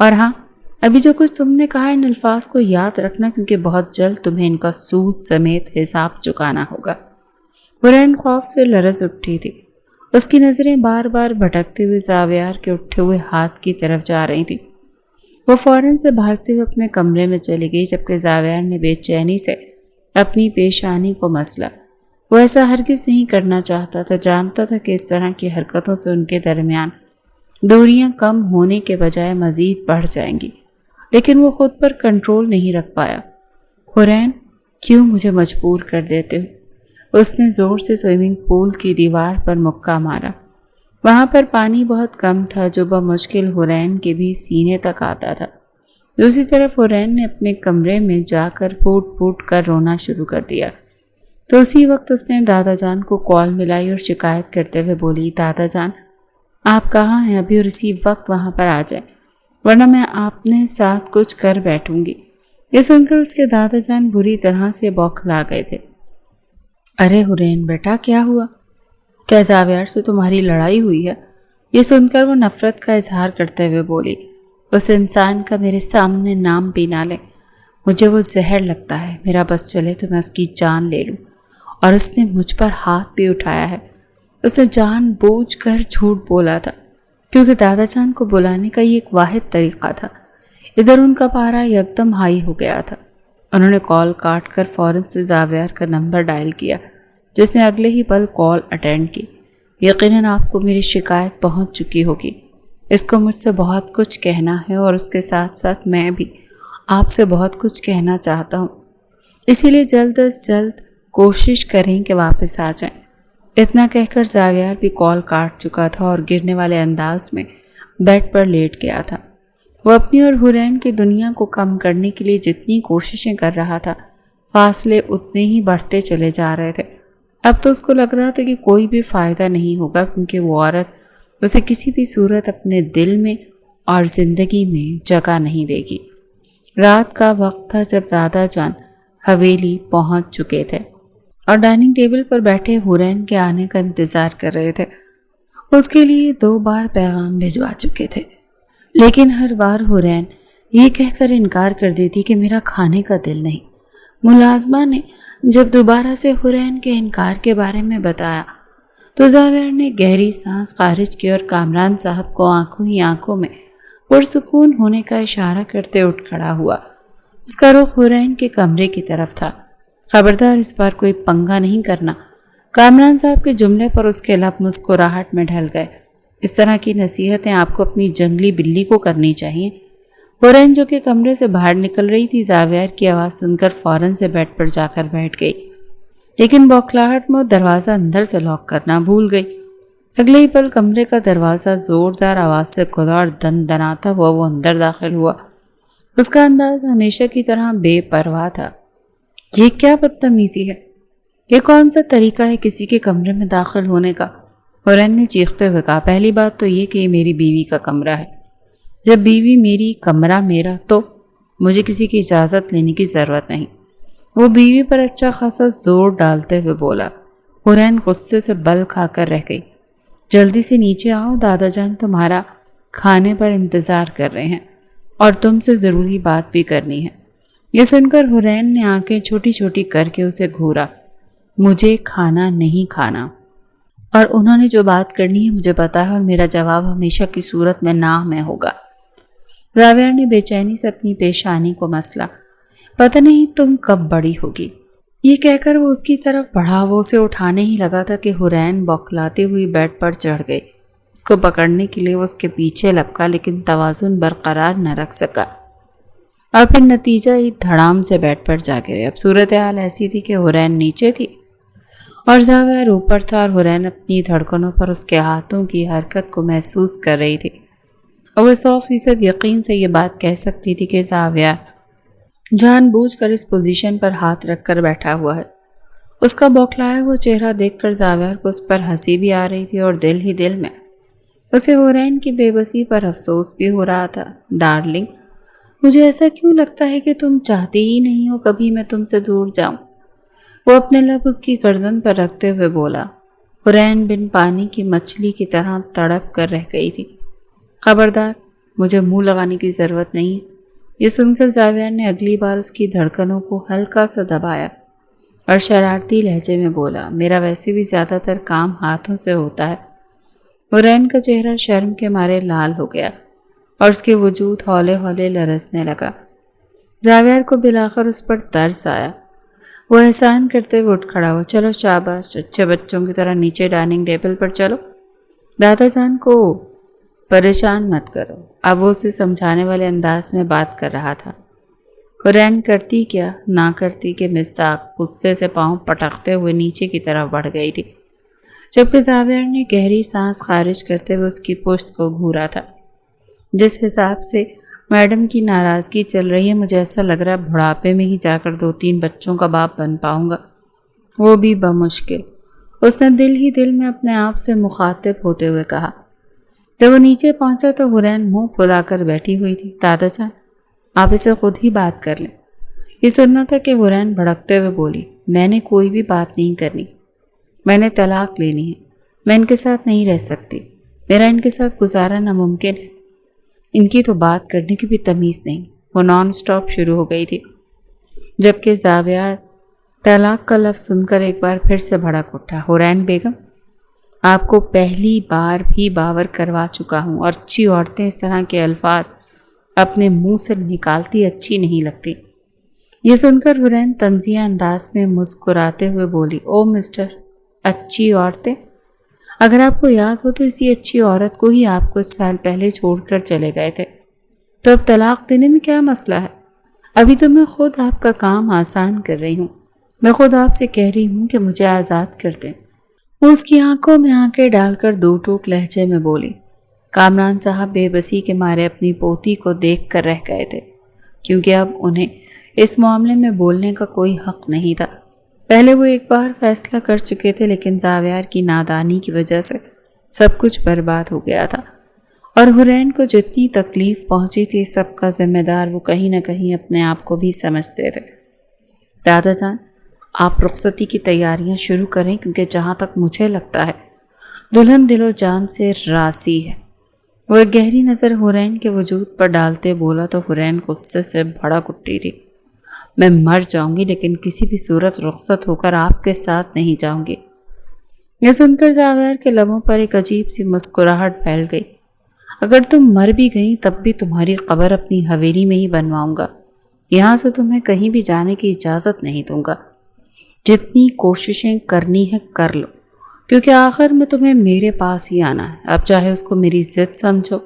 Speaker 1: اور ہاں، ابھی جو کچھ تم نے کہا ان الفاظ کو یاد رکھنا، کیونکہ بہت جلد تمہیں ان کا سود سمیت حساب چکانا ہوگا۔ حرین خوف سے لرز اٹھی تھی۔ اس کی نظریں بار بار بھٹکتے ہوئے زاویار کے اٹھے ہوئے ہاتھ کی طرف جا رہی تھی۔ وہ فوراً سے بھاگتے ہوئے اپنے کمرے میں چلی گئی، جبکہ زاویار نے بے چینی سے اپنی پیشانی کو مسلا۔ وہ ایسا ہرگز نہیں کرنا چاہتا تھا، جانتا تھا کہ اس طرح کی حرکتوں سے ان کے درمیان دوریاں کم ہونے کے بجائے مزید بڑھ جائیں گی، لیکن وہ خود پر کنٹرول نہیں رکھ پایا۔ حرین، کیوں مجھے مجبور کر دیتے ہو؟ اس نے زور سے سوئمنگ پول کی دیوار پر مکہ مارا۔ وہاں پر پانی بہت کم تھا جو بمشکل حرین کے بھی سینے تک آتا تھا۔ دوسری طرف حرین نے اپنے کمرے میں جا کر پھوٹ پھوٹ کر رونا شروع کر دیا۔ تو اسی وقت اس نے دادا جان کو کال ملائی اور شکایت کرتے ہوئے بولی، دادا جان آپ کہاں ہیں؟ ابھی اور اسی وقت وہاں پر آ جائیں، ورنہ میں آپ نے ساتھ کچھ کر بیٹھوں گی۔ یہ سن کر اس کے دادا جان بری طرح سے بوکھلا گئے تھے۔ ارے حرین بیٹا، کیا ہوا؟ کیا زاویار سے تمہاری لڑائی ہوئی ہے؟ یہ سن کر وہ نفرت کا اظہار کرتے ہوئے بولی، اس انسان کا میرے سامنے نام بھی نہ لے، مجھے وہ زہر لگتا ہے، میرا بس چلے تو میں اس کی جان لے لوں۔ اور اس نے مجھ پر ہاتھ بھی اٹھایا ہے۔ اس نے جان بوجھ کر جھوٹ بولا تھا، کیونکہ دادا جان کو بلانے کا یہ ایک واحد طریقہ تھا۔ ادھر ان کا پارا یکدم ہائی ہو گیا تھا۔ انہوں نے کال کاٹ کر فوراً سے زاویار کا نمبر ڈائل کیا، جس نے اگلے ہی پل کال اٹینڈ کی۔ یقیناً آپ کو میری شکایت پہنچ چکی ہوگی۔ اس کو مجھ سے بہت کچھ کہنا ہے اور اس کے ساتھ ساتھ میں بھی آپ سے بہت کچھ کہنا چاہتا ہوں، اسی لیے جلد از جلد کوشش کریں کہ واپس آ جائیں۔ اتنا کہہ کر زاویار بھی کال کاٹ چکا تھا اور گرنے والے انداز میں بیڈ پر لیٹ گیا تھا۔ وہ اپنی اور حرین کی دنیا کو کم کرنے کے لیے جتنی کوششیں کر رہا تھا، فاصلے اتنے ہی بڑھتے چلے جا رہے تھے۔ اب تو اس کو لگ رہا تھا کہ کوئی بھی فائدہ نہیں ہوگا، کیونکہ وہ عورت اسے کسی بھی صورت اپنے دل میں اور زندگی میں جگہ نہیں دے گی۔ رات کا وقت تھا جب دادا جان حویلی پہنچ چکے تھے اور ڈائننگ ٹیبل پر بیٹھے حرین کے آنے کا انتظار کر رہے تھے۔ اس کے لیے 2 بار پیغام بھجوا چکے تھے، لیکن ہر بار حرین یہ کہہ کر انکار کر دیتی کہ میرا کھانے کا دل نہیں۔ ملازمہ نے جب دوبارہ سے حرین کے انکار کے بارے میں بتایا تو زاویار نے گہری سانس خارج کی اور کامران صاحب کو آنکھوں ہی آنکھوں میں پرسکون ہونے کا اشارہ کرتے اٹھ کھڑا ہوا۔ اس کا رخ حرین کے کمرے کی طرف تھا۔ خبردار اس بار کوئی پنگا نہیں کرنا۔ کامران صاحب کے جملے پر اس کے لب مسکراہٹ میں ڈھل گئے۔ اس طرح کی نصیحتیں آپ کو اپنی جنگلی بلی کو کرنی چاہیے۔ حورین جو کہ کمرے سے باہر نکل رہی تھی زاویار کی آواز سن کر فوراً سے بیڈ پر جا کر بیٹھ گئی، لیکن بوکھلاہٹ میں وہ دروازہ اندر سے لاک کرنا بھول گئی۔ اگلے ہی پل کمرے کا دروازہ زوردار آواز سے کھلا اور دن دناتا ہوا وہ اندر داخل ہوا۔ اس کا انداز ہمیشہ کی طرح بے پرواہ تھا۔ یہ کیا بدتمیزی ہے؟ یہ کون سا طریقہ ہے کسی کے کمرے میں داخل ہونے کا؟ حورین نے چیختے ہوئے کہا، پہلی بات تو یہ کہ یہ میری بیوی کا کمرہ ہے۔ جب بیوی میری کمرہ میرا تو مجھے کسی کی اجازت لینے کی ضرورت نہیں۔ وہ بیوی پر اچھا خاصا زور ڈالتے ہوئے بولا۔ حورین غصے سے بل کھا کر رہ گئی۔ جلدی سے نیچے آؤ، دادا جان تمہارا کھانے پر انتظار کر رہے ہیں اور تم سے ضروری بات بھی کرنی ہے۔ یہ سن کر حورین نے آنکھیں چھوٹی چھوٹی کر کے اسے گھورا۔ مجھے کھانا نہیں کھانا، اور انہوں نے جو بات کرنی ہے مجھے پتا ہے، اور میرا جواب ہمیشہ کی صورت میں نہ میں ہوگا۔ زاویار نے بے چینی سے اپنی پیشانی کو مسلا۔ پتہ نہیں تم کب بڑی ہوگی۔ یہ کہہ کر وہ اس کی طرف بڑھا، وہ اسے اٹھانے ہی لگا تھا کہ حورین بوکھلاتی ہوئی بیڈ پر چڑھ گئی۔ اس کو پکڑنے کے لیے وہ اس کے پیچھے لپکا، لیکن توازن برقرار نہ رکھ سکا اور پھر نتیجہ ہی دھڑام سے بیڈ پر جا گرے۔ اب صورتحال ایسی تھی کہ حورین نیچے تھی اور زاویار اوپر تھا، اور حورین اپنی دھڑکنوں پر اس کے ہاتھوں کی حرکت کو محسوس کر رہی تھی، اور وہ 100% یقین سے یہ بات کہہ سکتی تھی کہ زاویار جان بوجھ کر اس پوزیشن پر ہاتھ رکھ کر بیٹھا ہوا ہے۔ اس کا بوکھلایا ہوا چہرہ دیکھ کر زاویار کو اس پر ہنسی بھی آ رہی تھی اور دل ہی دل میں اسے حورین کی بے بسی پر افسوس بھی ہو رہا تھا۔ ڈارلنگ، مجھے ایسا کیوں لگتا ہے کہ تم چاہتی ہی نہیں ہو کبھی میں تم سے دور جاؤں؟ وہ اپنے لب اس کی گردن پر رکھتے ہوئے بولا۔ حورین بن پانی کی مچھلی کی طرح تڑپ کر رہ گئی تھی۔ خبردار، مجھے منہ لگانے کی ضرورت نہیں ہے۔ یہ سن کر زاویار نے اگلی بار اس کی دھڑکنوں کو ہلکا سا دبایا اور شرارتی لہجے میں بولا، میرا ویسے بھی زیادہ تر کام ہاتھوں سے ہوتا ہے۔ حورین کا چہرہ شرم کے مارے لال ہو گیا اور اس کے وجود ہولے ہولے لرزنے لگا۔ زاویار کو بلاخر اس پر ترس آیا۔ وہ احسان کرتے ہوئے اٹھ کھڑا ہوا۔ چلو شاباش، اچھے بچوں کی طرح نیچے ڈائننگ ٹیبل پر چلو۔ دادا جان کو پریشان مت کرو۔ اب وہ اسے سمجھانے والے انداز میں بات کر رہا تھا۔ حورین کرتی کیا نہ کرتی کہ مصداق غصے سے پاؤں پٹکتے ہوئے نیچے کی طرف بڑھ گئی تھی، جبکہ زاویار نے گہری سانس خارج کرتے ہوئے اس کی پشت کو گھورا تھا۔ جس حساب سے میڈم کی ناراضگی چل رہی ہے، مجھے ایسا لگ رہا ہے بڑھاپے میں ہی جا کر 2-3 بچوں کا باپ بن پاؤں گا، وہ بھی بمشکل۔ اس نے دل ہی دل میں اپنے آپ سے مخاطب ہوتے ہوئے کہا۔ جب وہ نیچے پہنچا تو حورین منہ پھلا کر بیٹھی ہوئی تھی۔ دادا جان، آپ اسے خود ہی بات کر لیں۔ یہ سننا تھا کہ حورین بھڑکتے ہوئے بولی، میں نے کوئی بھی بات نہیں کرنی، میں نے طلاق لینی ہے، میں ان کے ساتھ نہیں رہ سکتی، میرا ان کے ساتھ گزارا ناممکن ہے۔ ان کی تو بات کرنے کی بھی تمیز نہیں۔ وہ نان سٹاپ شروع ہو گئی تھی، جبکہ زاویار طلاق کا لفظ سن کر ایک بار پھر سے بھڑک اٹھا۔ حورین بیگم، آپ کو پہلی بار بھی باور کروا چکا ہوں، اور اچھی عورتیں اس طرح کے الفاظ اپنے منہ سے نکالتی اچھی نہیں لگتی۔ یہ سن کر حورین طنزیہ انداز میں مسکراتے ہوئے بولی، او مسٹر، اچھی عورتیں؟ اگر آپ کو یاد ہو تو اسی اچھی عورت کو ہی آپ کچھ سال پہلے چھوڑ کر چلے گئے تھے، تو اب طلاق دینے میں کیا مسئلہ ہے؟ ابھی تو میں خود آپ کا کام آسان کر رہی ہوں، میں خود آپ سے کہہ رہی ہوں کہ مجھے آزاد کر دیں۔ وہ اس کی آنکھوں میں آنکھیں ڈال کر 2 ٹوک لہجے میں بولی۔ کامران صاحب بے بسی کے مارے اپنی پوتی کو دیکھ کر رہ گئے تھے، کیونکہ اب انہیں اس معاملے میں بولنے کا کوئی حق نہیں تھا۔ پہلے وہ ایک بار فیصلہ کر چکے تھے، لیکن زاویار کی نادانی کی وجہ سے سب کچھ برباد ہو گیا تھا، اور حورین کو جتنی تکلیف پہنچی تھی سب کا ذمہ دار وہ کہیں نہ کہیں اپنے آپ کو بھی سمجھتے تھے۔ دادا جان، آپ رخصتی کی تیاریاں شروع کریں، کیونکہ جہاں تک مجھے لگتا ہے دلہن دل و جان سے راضی ہے۔ وہ ایک گہری نظر حورین کے وجود پر ڈالتے بولا تو حورین غصے سے بھڑک اٹھی تھی۔ میں مر جاؤں گی، لیکن کسی بھی صورت رخصت ہو کر آپ کے ساتھ نہیں جاؤں گی۔ یہ سن کر زاویار کے لبوں پر ایک عجیب سی مسکراہٹ پھیل گئی۔ اگر تم مر بھی گئی تب بھی تمہاری قبر اپنی حویلی میں ہی بنواؤں گا، یہاں سے تمہیں کہیں بھی جانے کی اجازت نہیں دوں گا۔ جتنی کوششیں کرنی ہے کر لو، کیونکہ آخر میں تمہیں میرے پاس ہی آنا ہے۔ اب چاہے اس کو میری ضد سمجھو،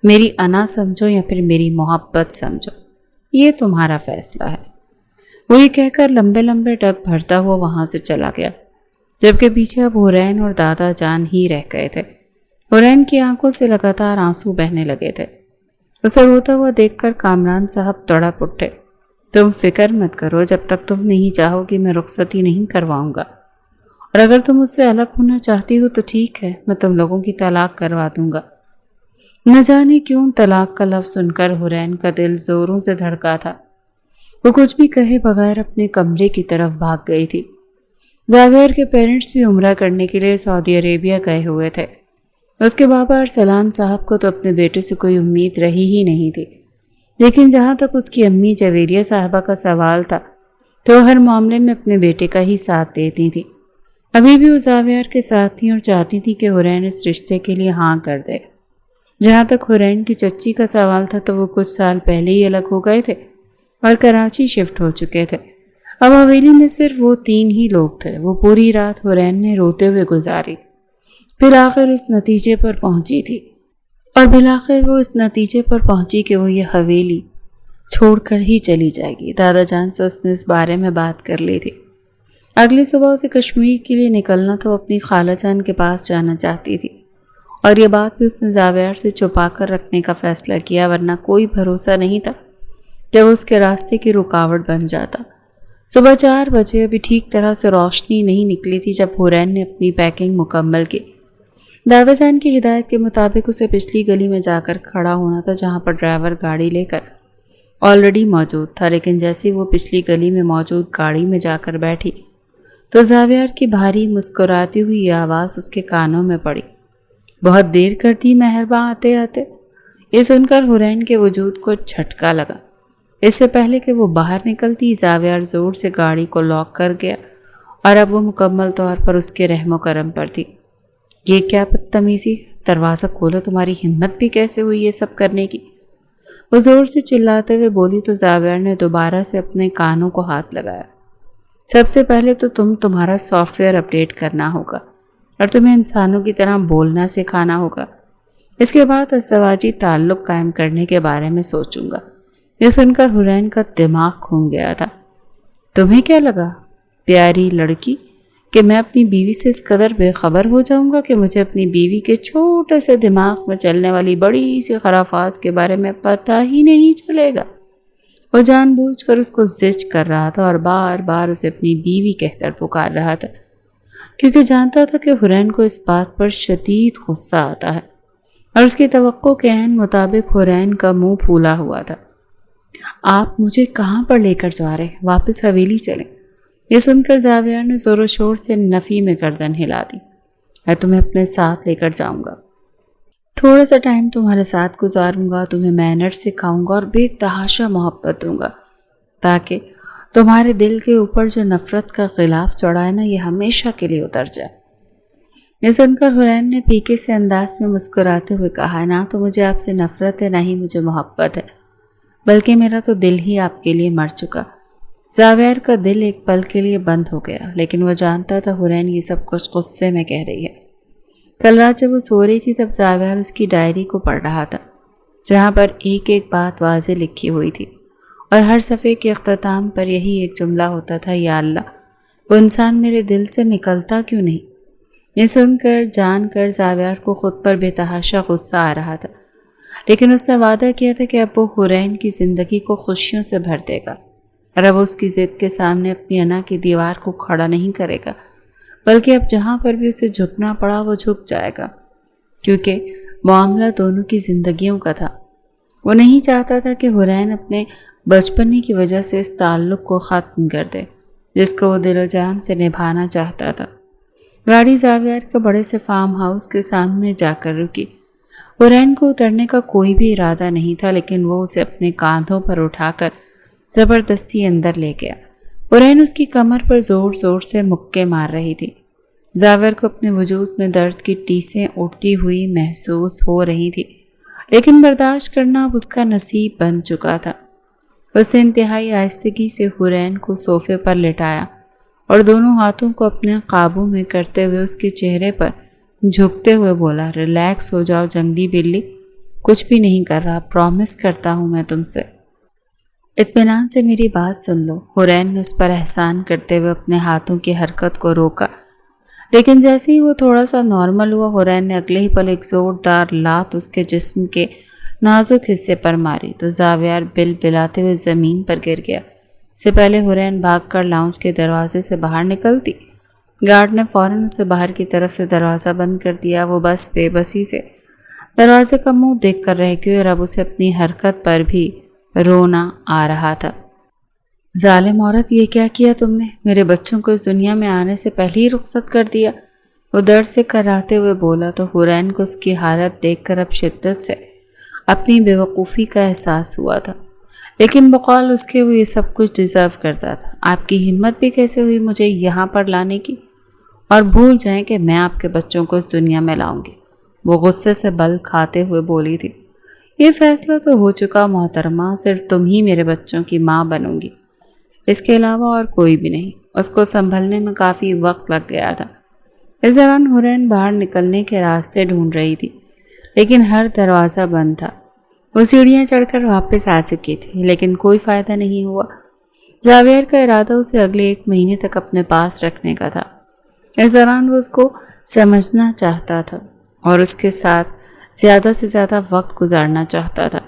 Speaker 1: میری انا سمجھو یا پھر میری محبت سمجھو، یہ تمہارا فیصلہ ہے۔ وہ یہ کہہ کر لمبے لمبے ڈگ بھرتا ہوا وہاں سے چلا گیا، جبکہ پیچھے اب حرین اور دادا جان ہی رہ گئے تھے۔ حرین کی آنکھوں سے لگاتار آنسو بہنے لگے تھے۔ اسے روتا ہوا دیکھ کر کامران صاحب تڑپ اٹھے۔ تم فکر مت کرو، جب تک تم نہیں چاہو گی میں رخصتی نہیں کرواؤں گا، اور اگر تم اس سے الگ ہونا چاہتی ہو تو ٹھیک ہے، میں تم لوگوں کی طلاق کروا دوں گا۔ نہ جانے کیوں طلاق کا لفظ سن کر حرین کا دل زوروں سے دھڑکا تھا۔ وہ کچھ بھی کہے بغیر اپنے کمرے کی طرف بھاگ گئی تھی۔ زاویار کے پیرنٹس بھی عمرہ کرنے کے لیے سعودی عربیہ گئے ہوئے تھے۔ اس کے بابا ارسلان صاحب کو تو اپنے بیٹے سے کوئی امید رہی ہی نہیں تھی، لیکن جہاں تک اس کی امی جویریہ صاحبہ کا سوال تھا تو وہ ہر معاملے میں اپنے بیٹے کا ہی ساتھ دیتی تھی۔ ابھی بھی وہ زاویار کے ساتھ تھی اور چاہتی تھی کہ حرین اس رشتے کے لیے ہاں کر دے۔ جہاں تک حرین کی چچی کا سوال تھا تو وہ کچھ سال پہلے ہی الگ ہو گئے تھے اور کراچی شفٹ ہو چکے تھے۔ اب حویلی میں صرف وہ 3 ہی لوگ تھے۔ وہ پوری رات حرین نے روتے ہوئے گزاری، پھر آخر اس نتیجے پر پہنچی کہ وہ یہ حویلی چھوڑ کر ہی چلی جائے گی۔ دادا جان سے اس نے اس بارے میں بات کر لی تھی۔ اگلی صبح اسے کشمیر کے لیے نکلنا تھا۔ وہ اپنی خالہ جان کے پاس جانا چاہتی تھی، اور یہ بات بھی اس نے زاویار سے چھپا کر رکھنے کا فیصلہ کیا، ورنہ کوئی بھروسہ نہیں تھا کہ وہ اس کے راستے کی رکاوٹ بن جاتا۔ صبح 4 بجے ابھی ٹھیک طرح سے روشنی نہیں نکلی تھی جب حرین نے اپنی پیکنگ مکمل کی۔ دادا جان کی ہدایت کے مطابق اسے پچھلی گلی میں جا کر کھڑا ہونا تھا جہاں پر ڈرائیور گاڑی لے کر آلریڈی موجود تھا، لیکن جیسے وہ پچھلی گلی میں موجود گاڑی میں جا کر بیٹھی تو زاویار کی بھاری مسکراتی ہوئی یہ آواز اس کے کانوں میں پڑی، بہت دیر کر دی مہرباں آتے آتے۔ یہ سن کر حرین کے وجود کو جھٹکا لگا۔ اس سے پہلے کہ وہ باہر نکلتی زاویار زور سے گاڑی کو لاک کر گیا، اور اب وہ مکمل طور پر اس کے رحم و کرم پر تھی۔ یہ کیا بدتمیزی، دروازہ کھولو، تمہاری ہمت بھی کیسے ہوئی یہ سب کرنے کی؟ وہ زور سے چلاتے ہوئے بولی تو زاویار نے دوبارہ سے اپنے کانوں کو ہاتھ لگایا۔ سب سے پہلے تو تمہارا سافٹ ویئر اپڈیٹ کرنا ہوگا اور تمہیں انسانوں کی طرح بولنا سکھانا ہوگا۔ اس کے بعد ازدواجی تعلق قائم کرنے کے بارے میں سوچوں گا۔ یہ سن کر حرین کا دماغ گھوم گیا تھا۔ تمہیں کیا لگا پیاری لڑکی کہ میں اپنی بیوی سے اس قدر بے خبر ہو جاؤں گا کہ مجھے اپنی بیوی کے چھوٹے سے دماغ میں چلنے والی بڑی سی خرافات کے بارے میں پتہ ہی نہیں چلے گا؟ وہ جان بوجھ کر اس کو زج کر رہا تھا اور بار بار اسے اپنی بیوی کہہ کر پکار رہا تھا، کیونکہ جانتا تھا کہ حرین کو اس بات پر شدید غصہ آتا ہے، اور اس کی توقع کے عین مطابق حرین کا منہ پھولا ہوا تھا۔ آپ مجھے کہاں پر لے کر جا رہے؟ واپس حویلی چلیں۔ یہ سن کر زاویار نے زور و شور سے نفی میں گردن ہلا دی۔ میں تمہیں اپنے ساتھ لے کر جاؤں گا، تھوڑا سا ٹائم تمہارے ساتھ گزاروں گا، تمہیں مینرز سکھاؤں گا اور بے تحاشا محبت دوں گا، تاکہ تمہارے دل کے اوپر جو نفرت کا غلاف چڑھا ہے نا، یہ ہمیشہ کے لیے اتر جائے۔ یہ سن کر حرین نے پھیکے سے انداز میں مسکراتے ہوئے کہا، نہ تو مجھے آپ سے نفرت ہے، نہ ہی مجھے محبت ہے، بلکہ میرا تو دل ہی آپ کے لیے مر چکا۔ زاویار کا دل ایک پل کے لیے بند ہو گیا، لیکن وہ جانتا تھا حرین یہ سب کچھ غصے میں کہہ رہی ہے۔ کل رات جب وہ سو رہی تھی تب زاویار اس کی ڈائری کو پڑھ رہا تھا، جہاں پر ایک ایک بات واضح لکھی ہوئی تھی، اور ہر صفحے کے اختتام پر یہی ایک جملہ ہوتا تھا، یا اللہ وہ انسان میرے دل سے نکلتا کیوں نہیں؟ یہ سن کر جان کر زاویار کو خود پر بے تحاشا غصہ آ رہا تھا، لیکن اس نے وعدہ کیا تھا کہ اب وہ حرین کی زندگی کو خوشیوں سے بھر دے گا، اور اب اس کی ضد کے سامنے اپنی انا کی دیوار کو کھڑا نہیں کرے گا، بلکہ اب جہاں پر بھی اسے جھکنا پڑا وہ جھک جائے گا، کیونکہ معاملہ دونوں کی زندگیوں کا تھا۔ وہ نہیں چاہتا تھا کہ حرین اپنے بچپنے کی وجہ سے اس تعلق کو ختم کر دے جس کو وہ دل و جان سے نبھانا چاہتا تھا۔ گاڑی زاویار کے بڑے سے فارم ہاؤس کے سامنے جا کر رکی۔ حرین کو اترنے کا کوئی بھی ارادہ نہیں تھا، لیکن وہ اسے اپنے کاندھوں پر اٹھا کر زبردستی اندر لے گیا۔ حرین اس کی کمر پر زور زور سے مکے مار رہی تھی۔ زاویار کو اپنے وجود میں درد کی ٹیسیں اٹھتی ہوئی محسوس ہو رہی تھی، لیکن برداشت کرنا اب اس کا نصیب بن چکا تھا۔ اس نے انتہائی آہستگی سے حرین کو صوفے پر لٹایا اور دونوں ہاتھوں کو اپنے قابو میں کرتے ہوئے اس کے چہرے پر جھکتے ہوئے بولا، ریلیکس ہو جاؤ جنگلی بلی، کچھ بھی نہیں کر رہا، پرومس کرتا ہوں میں تم سے۔ اطمینان سے میری بات سن لو۔ حورین نے اس پر احسان کرتے ہوئے اپنے ہاتھوں کی حرکت کو روکا، لیکن جیسے ہی وہ تھوڑا سا نارمل ہوا، حورین نے اگلے ہی پل ایک زوردار لات اس کے جسم کے نازک حصے پر ماری تو زاویار بل بلاتے ہوئے زمین پر گر گیا۔ اس سے پہلے حورین بھاگ کر لاؤنج کے دروازے سے باہر نکلتی، گارڈ نے فوراً اسے باہر کی طرف سے دروازہ بند کر دیا۔ وہ بس بے بسی سے دروازے کا منہ دیکھ کر رہ گئی اور اب اسے اپنی حرکت پر بھی رونا آ رہا تھا۔ ظالم عورت، یہ کیا کیا تم نے؟ میرے بچوں کو اس دنیا میں آنے سے پہلے ہی رخصت کر دیا، وہ درد سے کراہتے ہوئے بولا تو حورین کو اس کی حالت دیکھ کر اب شدت سے اپنی بے وقوفی کا احساس ہوا تھا، لیکن بقول اس کے وہ یہ سب کچھ ڈیزرو کرتا تھا۔ آپ کی ہمت بھی کیسے ہوئی مجھے یہاں پر لانے کی؟ اور بھول جائیں کہ میں آپ کے بچوں کو اس دنیا میں لاؤں گی، وہ غصے سے بل کھاتے ہوئے بولی تھی۔ یہ فیصلہ تو ہو چکا محترمہ، صرف تم ہی میرے بچوں کی ماں بنوں گی، اس کے علاوہ اور کوئی بھی نہیں۔ اس کو سنبھلنے میں کافی وقت لگ گیا تھا۔ اس دوران حورین باہر نکلنے کے راستے ڈھونڈ رہی تھی، لیکن ہر دروازہ بند تھا۔ وہ سیڑھیاں چڑھ کر واپس آ چکی تھی، لیکن کوئی فائدہ نہیں ہوا۔ زاویار کا ارادہ اسے اگلے 1 مہینے تک اپنے پاس رکھنے کا تھا۔ اس دوران وہ اس کو سمجھنا چاہتا تھا اور اس کے ساتھ زیادہ سے زیادہ وقت گزارنا چاہتا تھا۔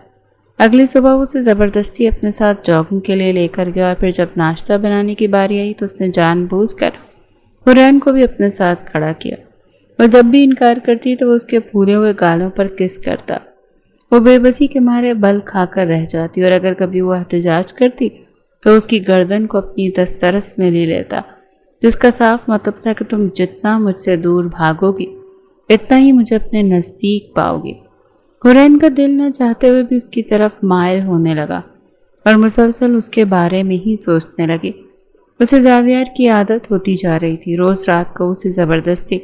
Speaker 1: اگلی صبح وہ اسے زبردستی اپنے ساتھ جاگنگ کے لیے لے کر گیا اور پھر جب ناشتہ بنانے کی باری آئی تو اس نے جان بوجھ کر حورین کو بھی اپنے ساتھ کھڑا کیا۔ وہ جب بھی انکار کرتی تو وہ اس کے پھولے ہوئے گالوں پر کس کرتا۔ وہ بے بسی کے مارے بل کھا کر رہ جاتی اور اگر کبھی وہ احتجاج کرتی تو اس کی گردن کو اپنی دسترس میں لے لیتا، جس کا صاف مطلب تھا کہ تم جتنا مجھ سے دور بھاگو گی اتنا ہی مجھے اپنے نزدیک پاؤ گی۔ حورین کا دل نہ چاہتے ہوئے بھی اس کی طرف مائل ہونے لگا اور مسلسل اس کے بارے میں ہی سوچنے لگی۔ اسے زاویار کی عادت ہوتی جا رہی تھی۔ روز رات کو اسے زبردستی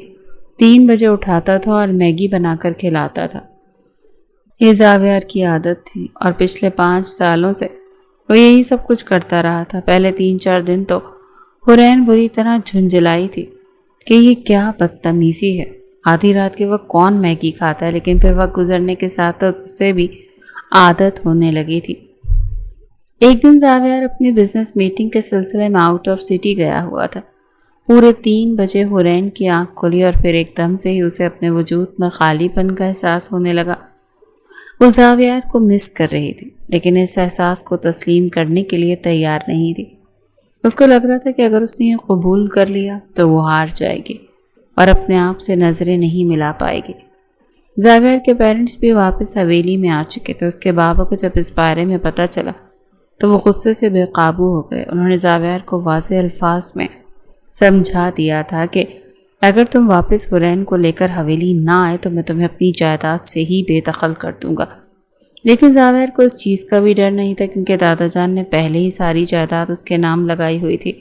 Speaker 1: 3 بجے اٹھاتا تھا اور میگی بنا کر کھلاتا تھا۔ یہ زاویار کی عادت تھی اور پچھلے 5 سالوں سے وہ یہی سب کچھ کرتا رہا تھا۔ پہلے 3-4 دن تو حورین بری طرح جھنجھلائی تھی کہ یہ کیا بدتمیزی ہے، آدھی رات کے وقت کون میگی کھاتا ہے، لیکن پھر وقت گزرنے کے ساتھ اسے بھی عادت ہونے لگی تھی۔ ایک دن زاویار اپنی بزنس میٹنگ کے سلسلے میں آؤٹ آف سٹی گیا ہوا تھا۔ پورے 3 بجے حورین کی آنکھ کھلی اور پھر ایک دم سے ہی اسے اپنے وجود میں خالی پن کا احساس ہونے لگا۔ وہ زاویار کو مس کر رہی تھی، لیکن اس احساس کو تسلیم کرنے کے لیے تیار نہیں تھی۔ اس کو لگ رہا تھا کہ اگر اس نے یہ قبول کر لیا تو وہ ہار جائے گی اور اپنے آپ سے نظریں نہیں ملا پائے گی۔ زاویار کے پیرنٹس بھی واپس حویلی میں آ چکے تھے۔ اس کے بابا کو جب اس بارے میں پتہ چلا تو وہ غصے سے بے قابو ہو گئے۔ انہوں نے زاویار کو واضح الفاظ میں سمجھا دیا تھا کہ اگر تم واپس حورین کو لے کر حویلی نہ آئے تو میں تمہیں اپنی جائیداد سے ہی بے دخل کر دوں گا۔ لیکن زاویار کو اس چیز کا بھی ڈر نہیں تھا، کیونکہ دادا جان نے پہلے ہی ساری جائیداد اس کے نام لگائی ہوئی تھی۔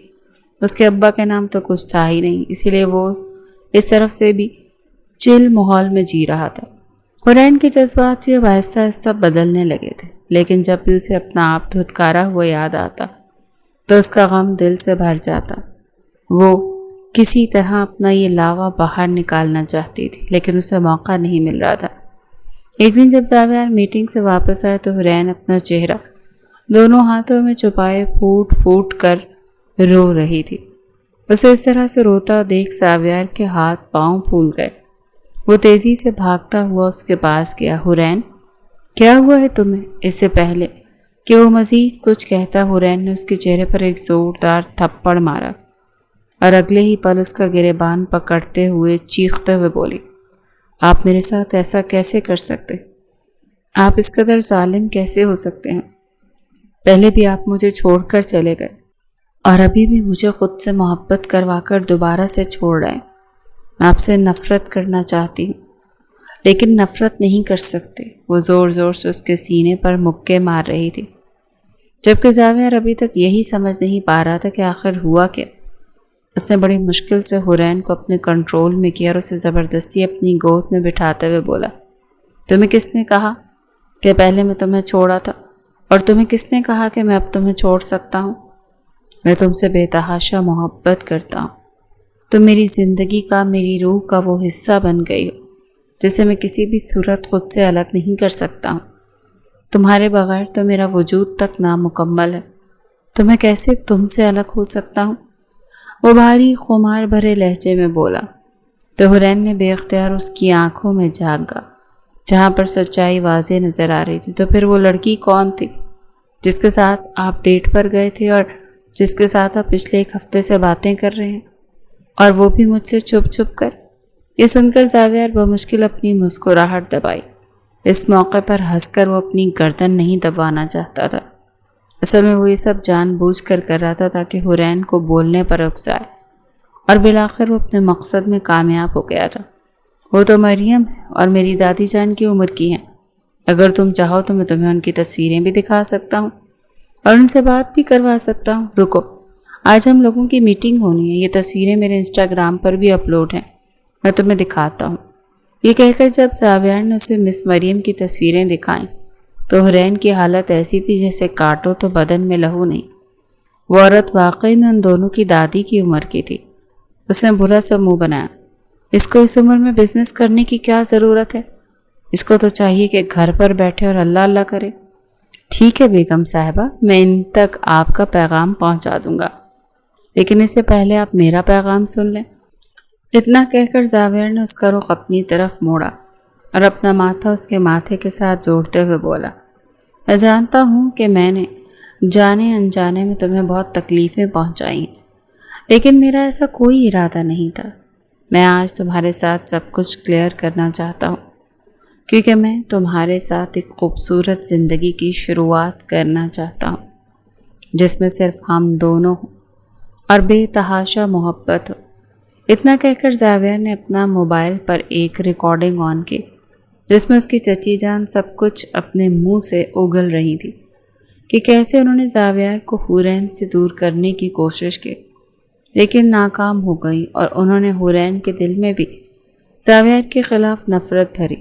Speaker 1: اس کے ابا کے نام تو کچھ تھا ہی نہیں، اسی لیے وہ اس طرف سے بھی چل ماحول میں جی رہا تھا۔ حورین کے جذبات بھی اب آہستہ آہستہ بدلنے لگے تھے، لیکن جب بھی اسے اپنا آپ دھتکارا ہوا یاد آتا تو اس کا غم دل سے بھر جاتا۔ وہ کسی طرح اپنا یہ لاوا باہر نکالنا چاہتی تھی، لیکن اسے موقع نہیں مل رہا تھا۔ ایک دن جب زاویار میٹنگ سے واپس آئے تو حورین اپنا چہرہ دونوں ہاتھوں میں چھپائے پھوٹ پھوٹ کر رو رہی تھی۔ اسے اس طرح سے روتا دیکھ زاویار کے ہاتھ پاؤں پھول گئے۔ وہ تیزی سے بھاگتا ہوا اس کے پاس گیا۔ حورین، کیا ہوا ہے تمہیں؟ اس سے پہلے کہ وہ مزید کچھ کہتا، حورین نے اس کے چہرے پر ایک زوردار تھپڑ مارا اور اگلے ہی پل اس کا گریبان پکڑتے ہوئے چیختے ہوئے بولی، آپ میرے ساتھ ایسا کیسے کر سکتے؟ آپ اس قدر ظالم کیسے ہو سکتے ہیں؟ پہلے بھی آپ مجھے چھوڑ کر چلے گئے اور ابھی بھی مجھے خود سے محبت کروا کر دوبارہ سے چھوڑ رہے ہیں۔ میں آپ سے نفرت کرنا چاہتی ہوں، لیکن نفرت نہیں کر سکتے۔ وہ زور زور سے اس کے سینے پر مکے مار رہی تھی، جبکہ زاویار ابھی تک یہی سمجھ نہیں پا رہا تھا کہ آخر ہوا کیا۔ اس نے بڑی مشکل سے حورین کو اپنے کنٹرول میں کیا اور اسے زبردستی اپنی گود میں بٹھاتے ہوئے بولا، تمہیں کس نے کہا کہ پہلے میں تمہیں چھوڑا تھا، اور تمہیں کس نے کہا کہ میں اب تمہیں چھوڑ سکتا ہوں؟ میں تم سے بے تحاشا محبت کرتا ہوں. تم میری زندگی کا، میری روح کا وہ حصہ بن گئی ہو جسے میں کسی بھی صورت خود سے الگ نہیں کر سکتا ہوں. تمہارے بغیر تو میرا وجود تک نامکمل ہے. تو میں کیسے تم سے الگ ہو سکتا ہوں؟ وہ بھاری خمار بھرے لہجے میں بولا. تو حورین نے بے اختیار اس کی آنکھوں میں جھانکا جہاں پر سچائی واضح نظر آ رہی تھی. تو پھر وہ لڑکی کون تھی جس کے ساتھ آپ ڈیٹ پر گئے تھے اور جس کے ساتھ آپ پچھلے ایک ہفتے سے باتیں کر رہے ہیں، اور وہ بھی مجھ سے چھپ چھپ کر؟ یہ سن کر زاویار بمشکل اپنی مسکراہٹ دبائی. اس موقع پر ہنس کر وہ اپنی گردن نہیں دبانا چاہتا تھا. اصل میں وہ یہ سب جان بوجھ کر رہا تھا تاکہ حورین کو بولنے پر اکسائے، اور بالآخر وہ اپنے مقصد میں کامیاب ہو گیا تھا. وہ تو مریم ہے اور میری دادی جان کی عمر کی ہیں. اگر تم چاہو تو میں تمہیں ان کی تصویریں بھی دکھا سکتا ہوں اور ان سے بات بھی کروا سکتا ہوں. رکو، آج ہم لوگوں کی میٹنگ ہونی ہے. یہ تصویریں میرے انسٹاگرام پر بھی اپلوڈ ہیں، میں تمہیں دکھاتا ہوں. یہ کہہ کر جب زاویار نے اسے مس مریم کی تصویریں دکھائیں تو حورین کی حالت ایسی تھی جیسے کاٹو تو بدن میں لہو نہیں. وہ عورت واقعی میں ان دونوں کی دادی کی عمر کی تھی. اس نے برا سا منہ بنایا. اس کو اس عمر میں بزنس کرنے کی کیا ضرورت ہے؟ اس کو تو چاہیے کہ گھر پر بیٹھے اور اللہ اللہ کرے. ٹھیک ہے بیگم صاحبہ، میں ان تک آپ کا پیغام پہنچا دوں گا، لیکن اس سے پہلے آپ میرا پیغام سن لیں. اتنا کہہ کر زاویار نے اس کا رخ اپنی طرف موڑا اور اپنا ماتھا اس کے ماتھے کے ساتھ جوڑتے ہوئے بولا. میں جانتا ہوں کہ میں نے جانے انجانے میں تمہیں بہت تکلیفیں پہنچائی ہیں، لیکن میرا ایسا کوئی ارادہ نہیں تھا. میں آج تمہارے ساتھ سب کچھ کلیئر کرنا چاہتا ہوں، کیونکہ میں تمہارے ساتھ ایک خوبصورت زندگی کی شروعات کرنا چاہتا ہوں جس میں صرف ہم دونوں ہوں اور بے تحاشا محبت ہو. اتنا کہہ کر زاویار نے اپنا موبائل پر ایک ریکارڈنگ آن کی جس میں اس کی چچی جان سب کچھ اپنے منہ سے اگل رہی تھی کہ کیسے انہوں نے زاویار کو حورین سے دور کرنے کی کوشش کی، لیکن ناکام ہو گئی، اور انہوں نے حورین کے دل میں بھی زاویار کے خلاف نفرت بھری.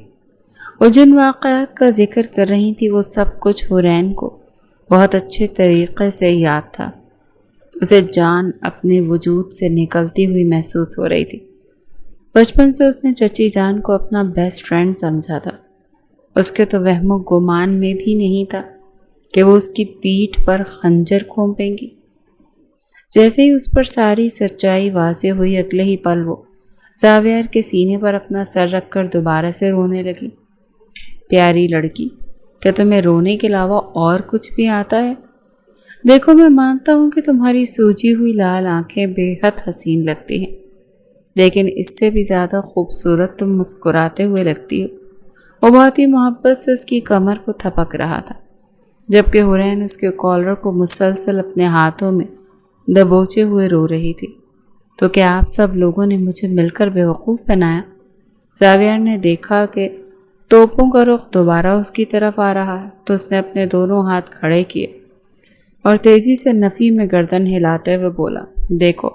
Speaker 1: وہ جن واقعات کا ذکر کر رہی تھی وہ سب کچھ حورین کو بہت اچھے طریقے سے یاد تھا. اسے جان اپنے وجود سے نکلتی ہوئی محسوس ہو رہی تھی. بچپن سے اس نے چچی جان کو اپنا بیسٹ فرینڈ سمجھا تھا. اس کے تو وہم و گمان میں بھی نہیں تھا کہ وہ اس کی پیٹھ پر خنجر کھونپیں گی. جیسے ہی اس پر ساری سچائی واضح ہوئی، اگلے ہی پل وہ زاویار کے سینے پر اپنا سر رکھ کر دوبارہ سے رونے لگی. پیاری لڑکی، کیا تمہیں رونے کے علاوہ اور کچھ بھی آتا ہے؟ دیکھو، میں مانتا ہوں کہ تمہاری سوجی ہوئی لال آنکھیں بے حد حسین لگتی ہیں، لیکن اس سے بھی زیادہ خوبصورت تم مسکراتے ہوئے لگتی ہو. وہ بہت ہی محبت سے اس کی کمر کو تھپک رہا تھا، جبکہ حورین اس کے کالر کو مسلسل اپنے ہاتھوں میں دبوچے ہوئے رو رہی تھی. تو کیا آپ سب لوگوں نے مجھے مل کر بیوقوف بنایا؟ زاویار نے دیکھا کہ توپوں کا رخ دوبارہ اس کی طرف آ رہا ہے، تو اس نے اپنے دونوں ہاتھ کھڑے کیے اور تیزی سے نفی میں گردن ہلاتے ہوئے بولا. دیکھو،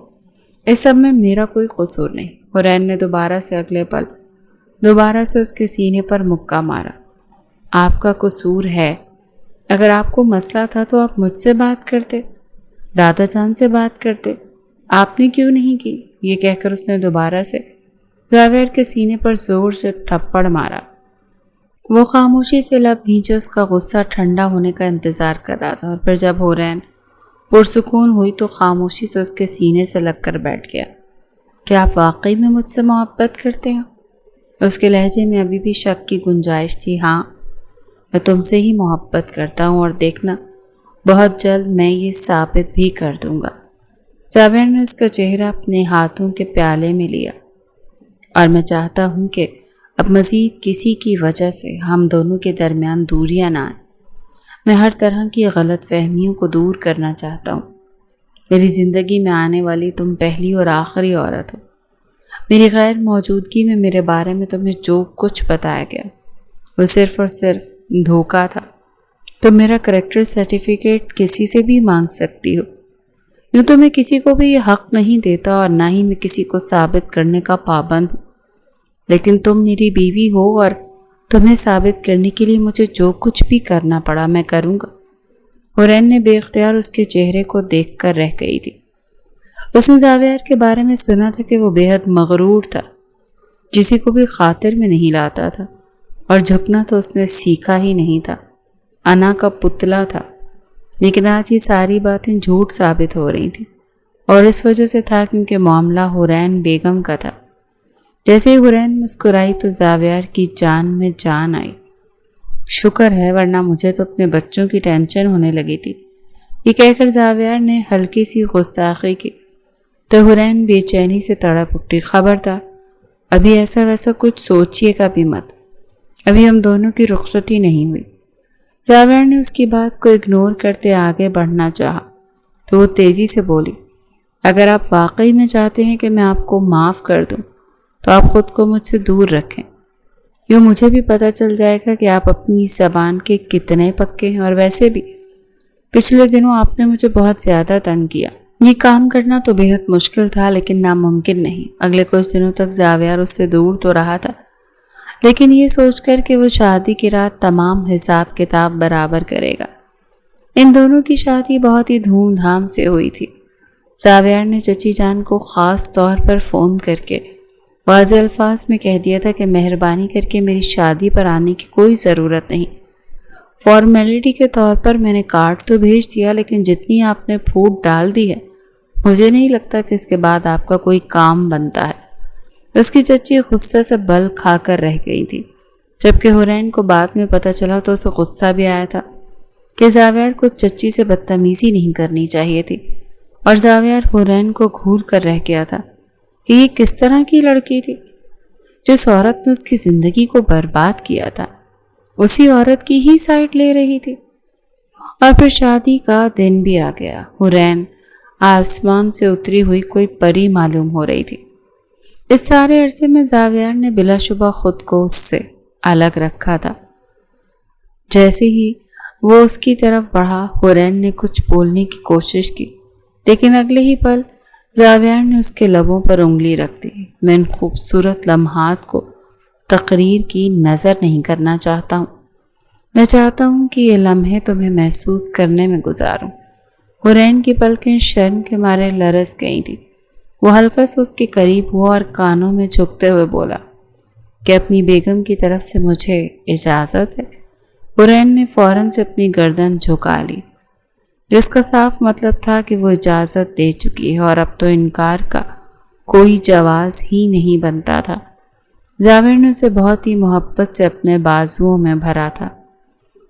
Speaker 1: اس سب میں میرا کوئی قصور نہیں. حورین نے دوبارہ سے اگلے پل دوبارہ سے اس کے سینے پر مکہ مارا. آپ کا قصور ہے. اگر آپ کو مسئلہ تھا تو آپ مجھ سے بات کرتے، دادا جان سے بات کرتے. آپ نے کیوں نہیں کی؟ یہ کہہ کر اس نے دوبارہ سے زاویار کے سینے پر زور سے تھپڑ مارا. وہ خاموشی سے لب بھینچے اس کا غصہ ٹھنڈا ہونے کا انتظار کر رہا تھا، اور پھر جب حورین پرسکون ہوئی تو خاموشی سے اس کے سینے سے لگ کر بیٹھ گیا. کیا آپ واقعی میں مجھ سے محبت کرتے ہیں؟ اس کے لہجے میں ابھی بھی شک کی گنجائش تھی. ہاں، میں تم سے ہی محبت کرتا ہوں، اور دیکھنا بہت جلد میں یہ ثابت بھی کر دوں گا. زاویار نے اس کا چہرہ اپنے ہاتھوں کے پیالے میں لیا. اور میں چاہتا ہوں کہ اب مزید کسی کی وجہ سے ہم دونوں کے درمیان دوریاں نہ آئیں. میں ہر طرح کی غلط فہمیوں کو دور کرنا چاہتا ہوں. میری زندگی میں آنے والی تم پہلی اور آخری عورت ہو. میری غیر موجودگی میں میرے بارے میں تمہیں جو کچھ بتایا گیا وہ صرف اور صرف دھوکہ تھا. تم میرا کریکٹر سرٹیفکیٹ کسی سے بھی مانگ سکتی ہو، یوں تو میں کسی کو بھی یہ حق نہیں دیتا اور نہ ہی میں کسی کو ثابت کرنے کا پابند ہوں. لیکن تم میری بیوی ہو اور تمہیں ثابت کرنے کے لیے مجھے جو کچھ بھی کرنا پڑا میں کروں گا. حورین نے بے اختیار اس کے چہرے کو دیکھ کر رہ گئی تھی۔ اس نے زاویار کے بارے میں سنا تھا کہ وہ بے حد مغرور تھا، کسی کو بھی خاطر میں نہیں لاتا تھا، اور جھکنا تو اس نے سیکھا ہی نہیں تھا، انا کا پتلا تھا۔ لیکن آج یہ ساری باتیں جھوٹ ثابت ہو رہی تھیں، اور اس وجہ سے تھا کیونکہ معاملہ حورین بیگم کا تھا۔ جیسے ہی حورین مسکرائی تو زاویار کی جان میں جان آئی۔ شکر ہے، ورنہ مجھے تو اپنے بچوں کی ٹینشن ہونے لگی تھی، یہ کہہ کر زاویار نے ہلکی سی گستاخی کی تو حورین بے چینی سے تڑپ اٹھی۔ خبردار، ابھی ایسا ویسا کچھ سوچیے گا بھی مت، ابھی ہم دونوں کی رخصتی نہیں ہوئی۔ زاویار نے اس کی بات کو اگنور کرتے آگے بڑھنا چاہا تو وہ تیزی سے بولی، اگر آپ واقعی میں چاہتے ہیں کہ میں آپ کو معاف کر دوں تو آپ خود کو مجھ سے دور رکھیں، یوں مجھے بھی پتہ چل جائے گا کہ آپ اپنی زبان کے کتنے پکے ہیں، اور ویسے بھی پچھلے دنوں آپ نے مجھے بہت زیادہ تنگ کیا۔ یہ کام کرنا تو بے حد مشکل تھا لیکن ناممکن نہیں۔ اگلے کچھ دنوں تک زاویار اس سے دور تو رہا تھا، لیکن یہ سوچ کر کہ وہ شادی کی رات تمام حساب کتاب برابر کرے گا۔ ان دونوں کی شادی بہت ہی دھوم دھام سے ہوئی تھی۔ زاویار نے چچی جان کو خاص طور پر فون کر کے واضح الفاظ میں کہہ دیا تھا کہ مہربانی کر کے میری شادی پر آنے کی کوئی ضرورت نہیں۔ فارمیلٹی کے طور پر میں نے کارڈ تو بھیج دیا، لیکن جتنی آپ نے پھوٹ ڈال دی ہے مجھے نہیں لگتا کہ اس کے بعد آپ کا کوئی کام بنتا ہے۔ اس کی چچی غصے سے بل کھا کر رہ گئی تھی، جبکہ حورین کو بعد میں پتہ چلا تو اسے غصہ بھی آیا تھا کہ زاویار کو چچی سے بدتمیزی نہیں کرنی چاہیے تھی، اور زاویار حورین کو گھور کر رہ گیا تھا کہ یہ کس طرح کی لڑکی تھی۔ جس عورت نے اس کی زندگی کو برباد کیا تھا اسی عورت کی ہی سائڈ لے رہی تھی۔ اور پھر شادی کا دن بھی آ گیا۔ حورین آسمان سے اتری ہوئی کوئی پری معلوم ہو رہی تھی۔ اس سارے عرصے میں زاویار نے بلا شبہ خود کو اس سے الگ رکھا تھا۔ جیسے ہی وہ اس کی طرف بڑھا، حورین نے کچھ بولنے کی کوشش کی، لیکن اگلے ہی پل زاویار نے اس کے لبوں پر انگلی رکھ دی۔ میں ان خوبصورت لمحات کو تقریر کی نظر نہیں کرنا چاہتا ہوں، میں چاہتا ہوں کہ یہ لمحے تمہیں محسوس کرنے میں گزاروں۔ حورین کی پلکیں شرم کے مارے لرز گئی تھی۔ وہ ہلکا سے اس کے قریب ہوا اور کانوں میں جھکتے ہوئے بولا کہ اپنی بیگم کی طرف سے مجھے اجازت ہے۔ حورین نے فوراً سے اپنی گردن جھکا لی، جس کا صاف مطلب تھا کہ وہ اجازت دے چکی ہے اور اب تو انکار کا کوئی جواز ہی نہیں بنتا تھا۔ زاویار نے اسے بہت ہی محبت سے اپنے بازوؤں میں بھرا تھا۔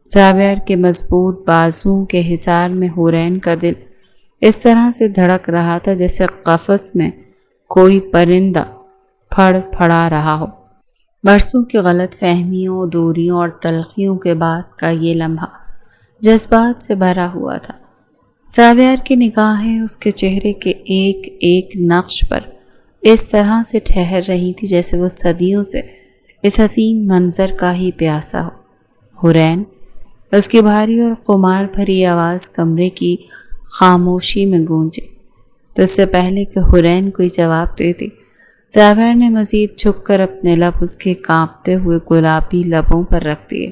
Speaker 1: زاویار کے مضبوط بازوؤں کے حصار میں حورین کا دل اس طرح سے دھڑک رہا تھا جیسے قفس میں کوئی پرندہ پھڑ پھڑا رہا ہو۔ برسوں کی غلط فہمیوں، دوریوں اور تلخیوں کے بعد کا یہ لمحہ جذبات سے بھرا ہوا تھا۔ زاویار کی نگاہیں اس کے چہرے کے ایک ایک نقش پر اس طرح سے ٹھہر رہی تھی جیسے وہ صدیوں سے اس حسین منظر کا ہی پیاسا ہو۔ حورین، اس کی بھاری اور خمار بھری آواز کمرے کی خاموشی میں گونجی۔ تو اس سے پہلے کہ حورین کوئی جواب دیتی، زاویار نے مزید جھک کر اپنے لب اس کے کانپتے ہوئے گلابی لبوں پر رکھ دیے۔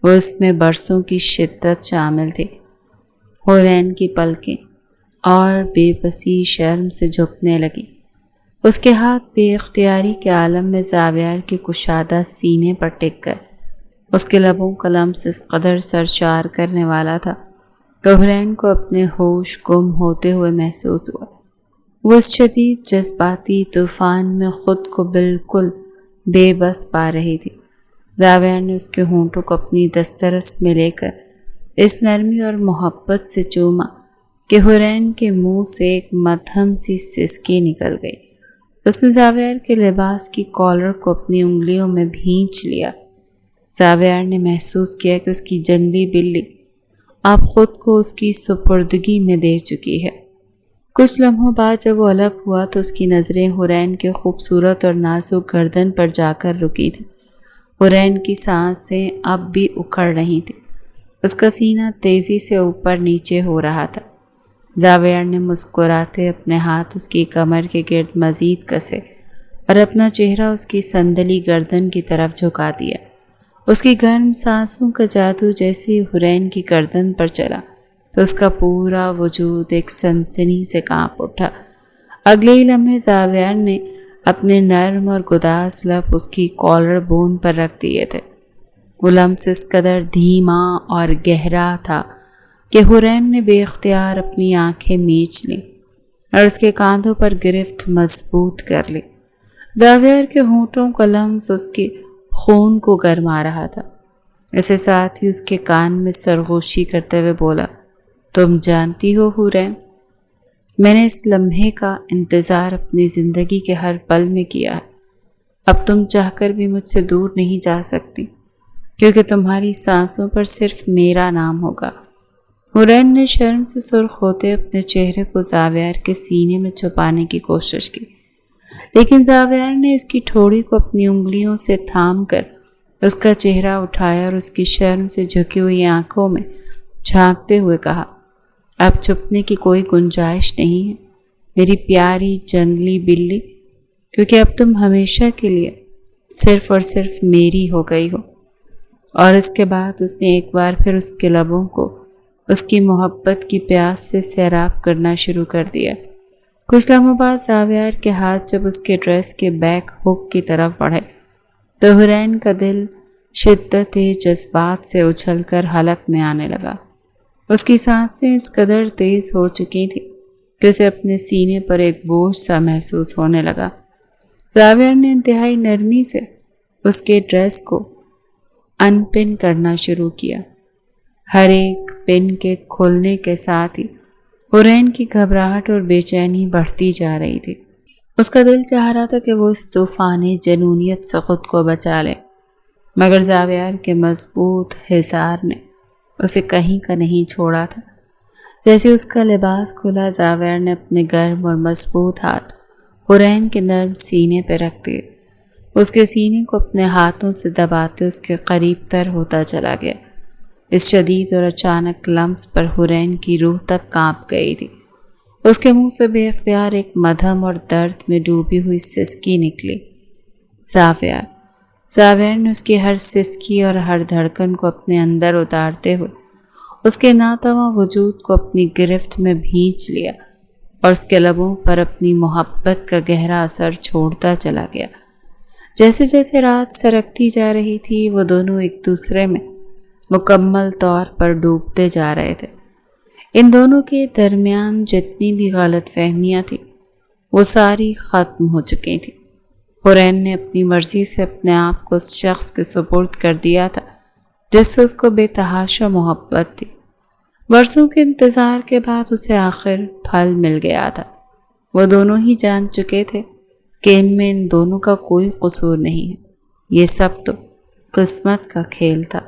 Speaker 1: وہ اس میں برسوں کی شدت شامل تھی۔ حورین کی پلکیں اور بے بسی شرم سے جھکنے لگی۔ اس کے ہاتھ بے اختیاری کے عالم میں زاویار کے کشادہ سینے پر ٹک گئے۔ اس کے لبوں کا لمس اس قدر سرشار کرنے والا تھا کہ حورین کو اپنے ہوش گم ہوتے ہوئے محسوس ہوا۔ وہ اس شدید جذباتی طوفان میں خود کو بالکل بے بس پا رہی تھی۔ زاویار نے اس کے ہونٹوں کو اپنی دسترس میں لے کر اس نرمی اور محبت سے چوما کہ حورین کے منہ سے ایک مدھم سی سسکی نکل گئی۔ اس نے زاویار کے لباس کی کالر کو اپنی انگلیوں میں بھینچ لیا۔ زاویار نے محسوس کیا کہ اس کی جنگلی بلی اب خود کو اس کی سپردگی میں دے چکی ہے۔ کچھ لمحوں بعد جب وہ الگ ہوا تو اس کی نظریں حورین کے خوبصورت اور نازک گردن پر جا کر رکی تھی۔ حورین کی سانسیں اب بھی اکھڑ رہی تھیں۔ اس کا سینہ تیزی سے اوپر نیچے ہو رہا تھا۔ زاویار نے مسکراتے اپنے ہاتھ اس کی کمر کے گرد مزید کسے اور اپنا چہرہ اس کی سندلی گردن کی طرف جھکا دیا۔ اس کی گرم سانسوں کا جادو جیسے ہی حورین کی گردن پر چلا، تو اس کا پورا وجود ایک سنسنی سے کانپ اٹھا۔ اگلے ہی لمحے زاویار نے اپنے نرم اور گداز لب اس کی کالر بون پر رکھ دیے تھے۔ وہ لمس اس قدر دھیما اور گہرا تھا کہ حورین نے بے اختیار اپنی آنکھیں میچ لیں اور اس کے کاندھوں پر گرفت مضبوط کر لی۔ زاویار کے ہونٹوں کا لمس اس کے خون کو گرما رہا تھا۔ اسے ساتھ ہی اس کے کان میں سرگوشی کرتے ہوئے بولا، تم جانتی ہو حورین، میں نے اس لمحے کا انتظار اپنی زندگی کے ہر پل میں کیا ہے۔ اب تم چاہ کر بھی مجھ سے دور نہیں جا سکتی، کیونکہ تمہاری سانسوں پر صرف میرا نام ہوگا۔ حورین نے شرم سے سرخ ہوتے اپنے چہرے کو زاویار کے سینے میں چھپانے کی کوشش کی، لیکن زاویار نے اس کی ٹھوڑی کو اپنی انگلیوں سے تھام کر اس کا چہرہ اٹھایا اور اس کی شرم سے جھکی ہوئی آنکھوں میں جھانکتے ہوئے کہا، اب چھپنے کی کوئی گنجائش نہیں ہے میری پیاری جنگلی بلی، کیونکہ اب تم ہمیشہ کے لیے صرف اور صرف میری ہو گئی ہو۔ اور اس کے بعد اس نے ایک بار پھر اس کے لبوں کو اس کی محبت کی پیاس سے سیراب کرنا شروع کر دیا۔ کچھ لمحوں بعد زاویار کے ہاتھ جب اس کے ڈریس کے بیک ہک کی طرف بڑھے تو حورین کا دل شدت جذبات سے اچھل کر حلق میں آنے لگا۔ اس کی سانسیں اس قدر تیز ہو چکی تھی کہ اسے اپنے سینے پر ایک بوجھ سا محسوس ہونے لگا۔ زاویار نے انتہائی نرمی سے اس کے ڈریس کو ان پن کرنا شروع کیا۔ ہر ایک پن کے کھلنے کے ساتھ ہی حورین کی گھبراہٹ اور بے چینی بڑھتی جا رہی تھی۔ اس کا دل چاہ رہا تھا کہ وہ اس طوفان جنونیت سے خود کو بچا لے، مگر زاویار کے مضبوط حصار نے اسے کہیں کا نہیں چھوڑا تھا۔ جیسے اس کا لباس کھلا، زاویار نے اپنے گرم اور مضبوط ہاتھ حورین کے نرم سینے پہ رکھ دیے۔ اس کے سینے کو اپنے ہاتھوں سے دباتے اس کے قریب تر ہوتا چلا گیا۔ اس شدید اور اچانک لمس پر حورین کی روح تک کانپ گئی تھی۔ اس کے منہ سے بے اختیار ایک مدھم اور درد میں ڈوبی ہوئی سسکی نکلی۔ زاویار نے اس کی ہر سسکی اور ہر دھڑکن کو اپنے اندر اتارتے ہوئے اس کے ناتواں وجود کو اپنی گرفت میں بھینچ لیا اور اس کے لبوں پر اپنی محبت کا گہرا اثر چھوڑتا چلا گیا۔ جیسے جیسے رات سرکتی جا رہی تھی وہ دونوں ایک دوسرے میں مکمل طور پر ڈوبتے جا رہے تھے۔ ان دونوں کے درمیان جتنی بھی غلط فہمیاں تھیں وہ ساری ختم ہو چکی تھیں۔ حورین نے اپنی مرضی سے اپنے آپ کو اس شخص کے سپرد کر دیا تھا جس سے اس کو بے تحاشا محبت تھی۔ برسوں کے انتظار کے بعد اسے آخر پھل مل گیا تھا۔ وہ دونوں ہی جان چکے تھے کہ ان میں ان دونوں کا کوئی قصور نہیں ہے، یہ سب تو قسمت کا کھیل تھا۔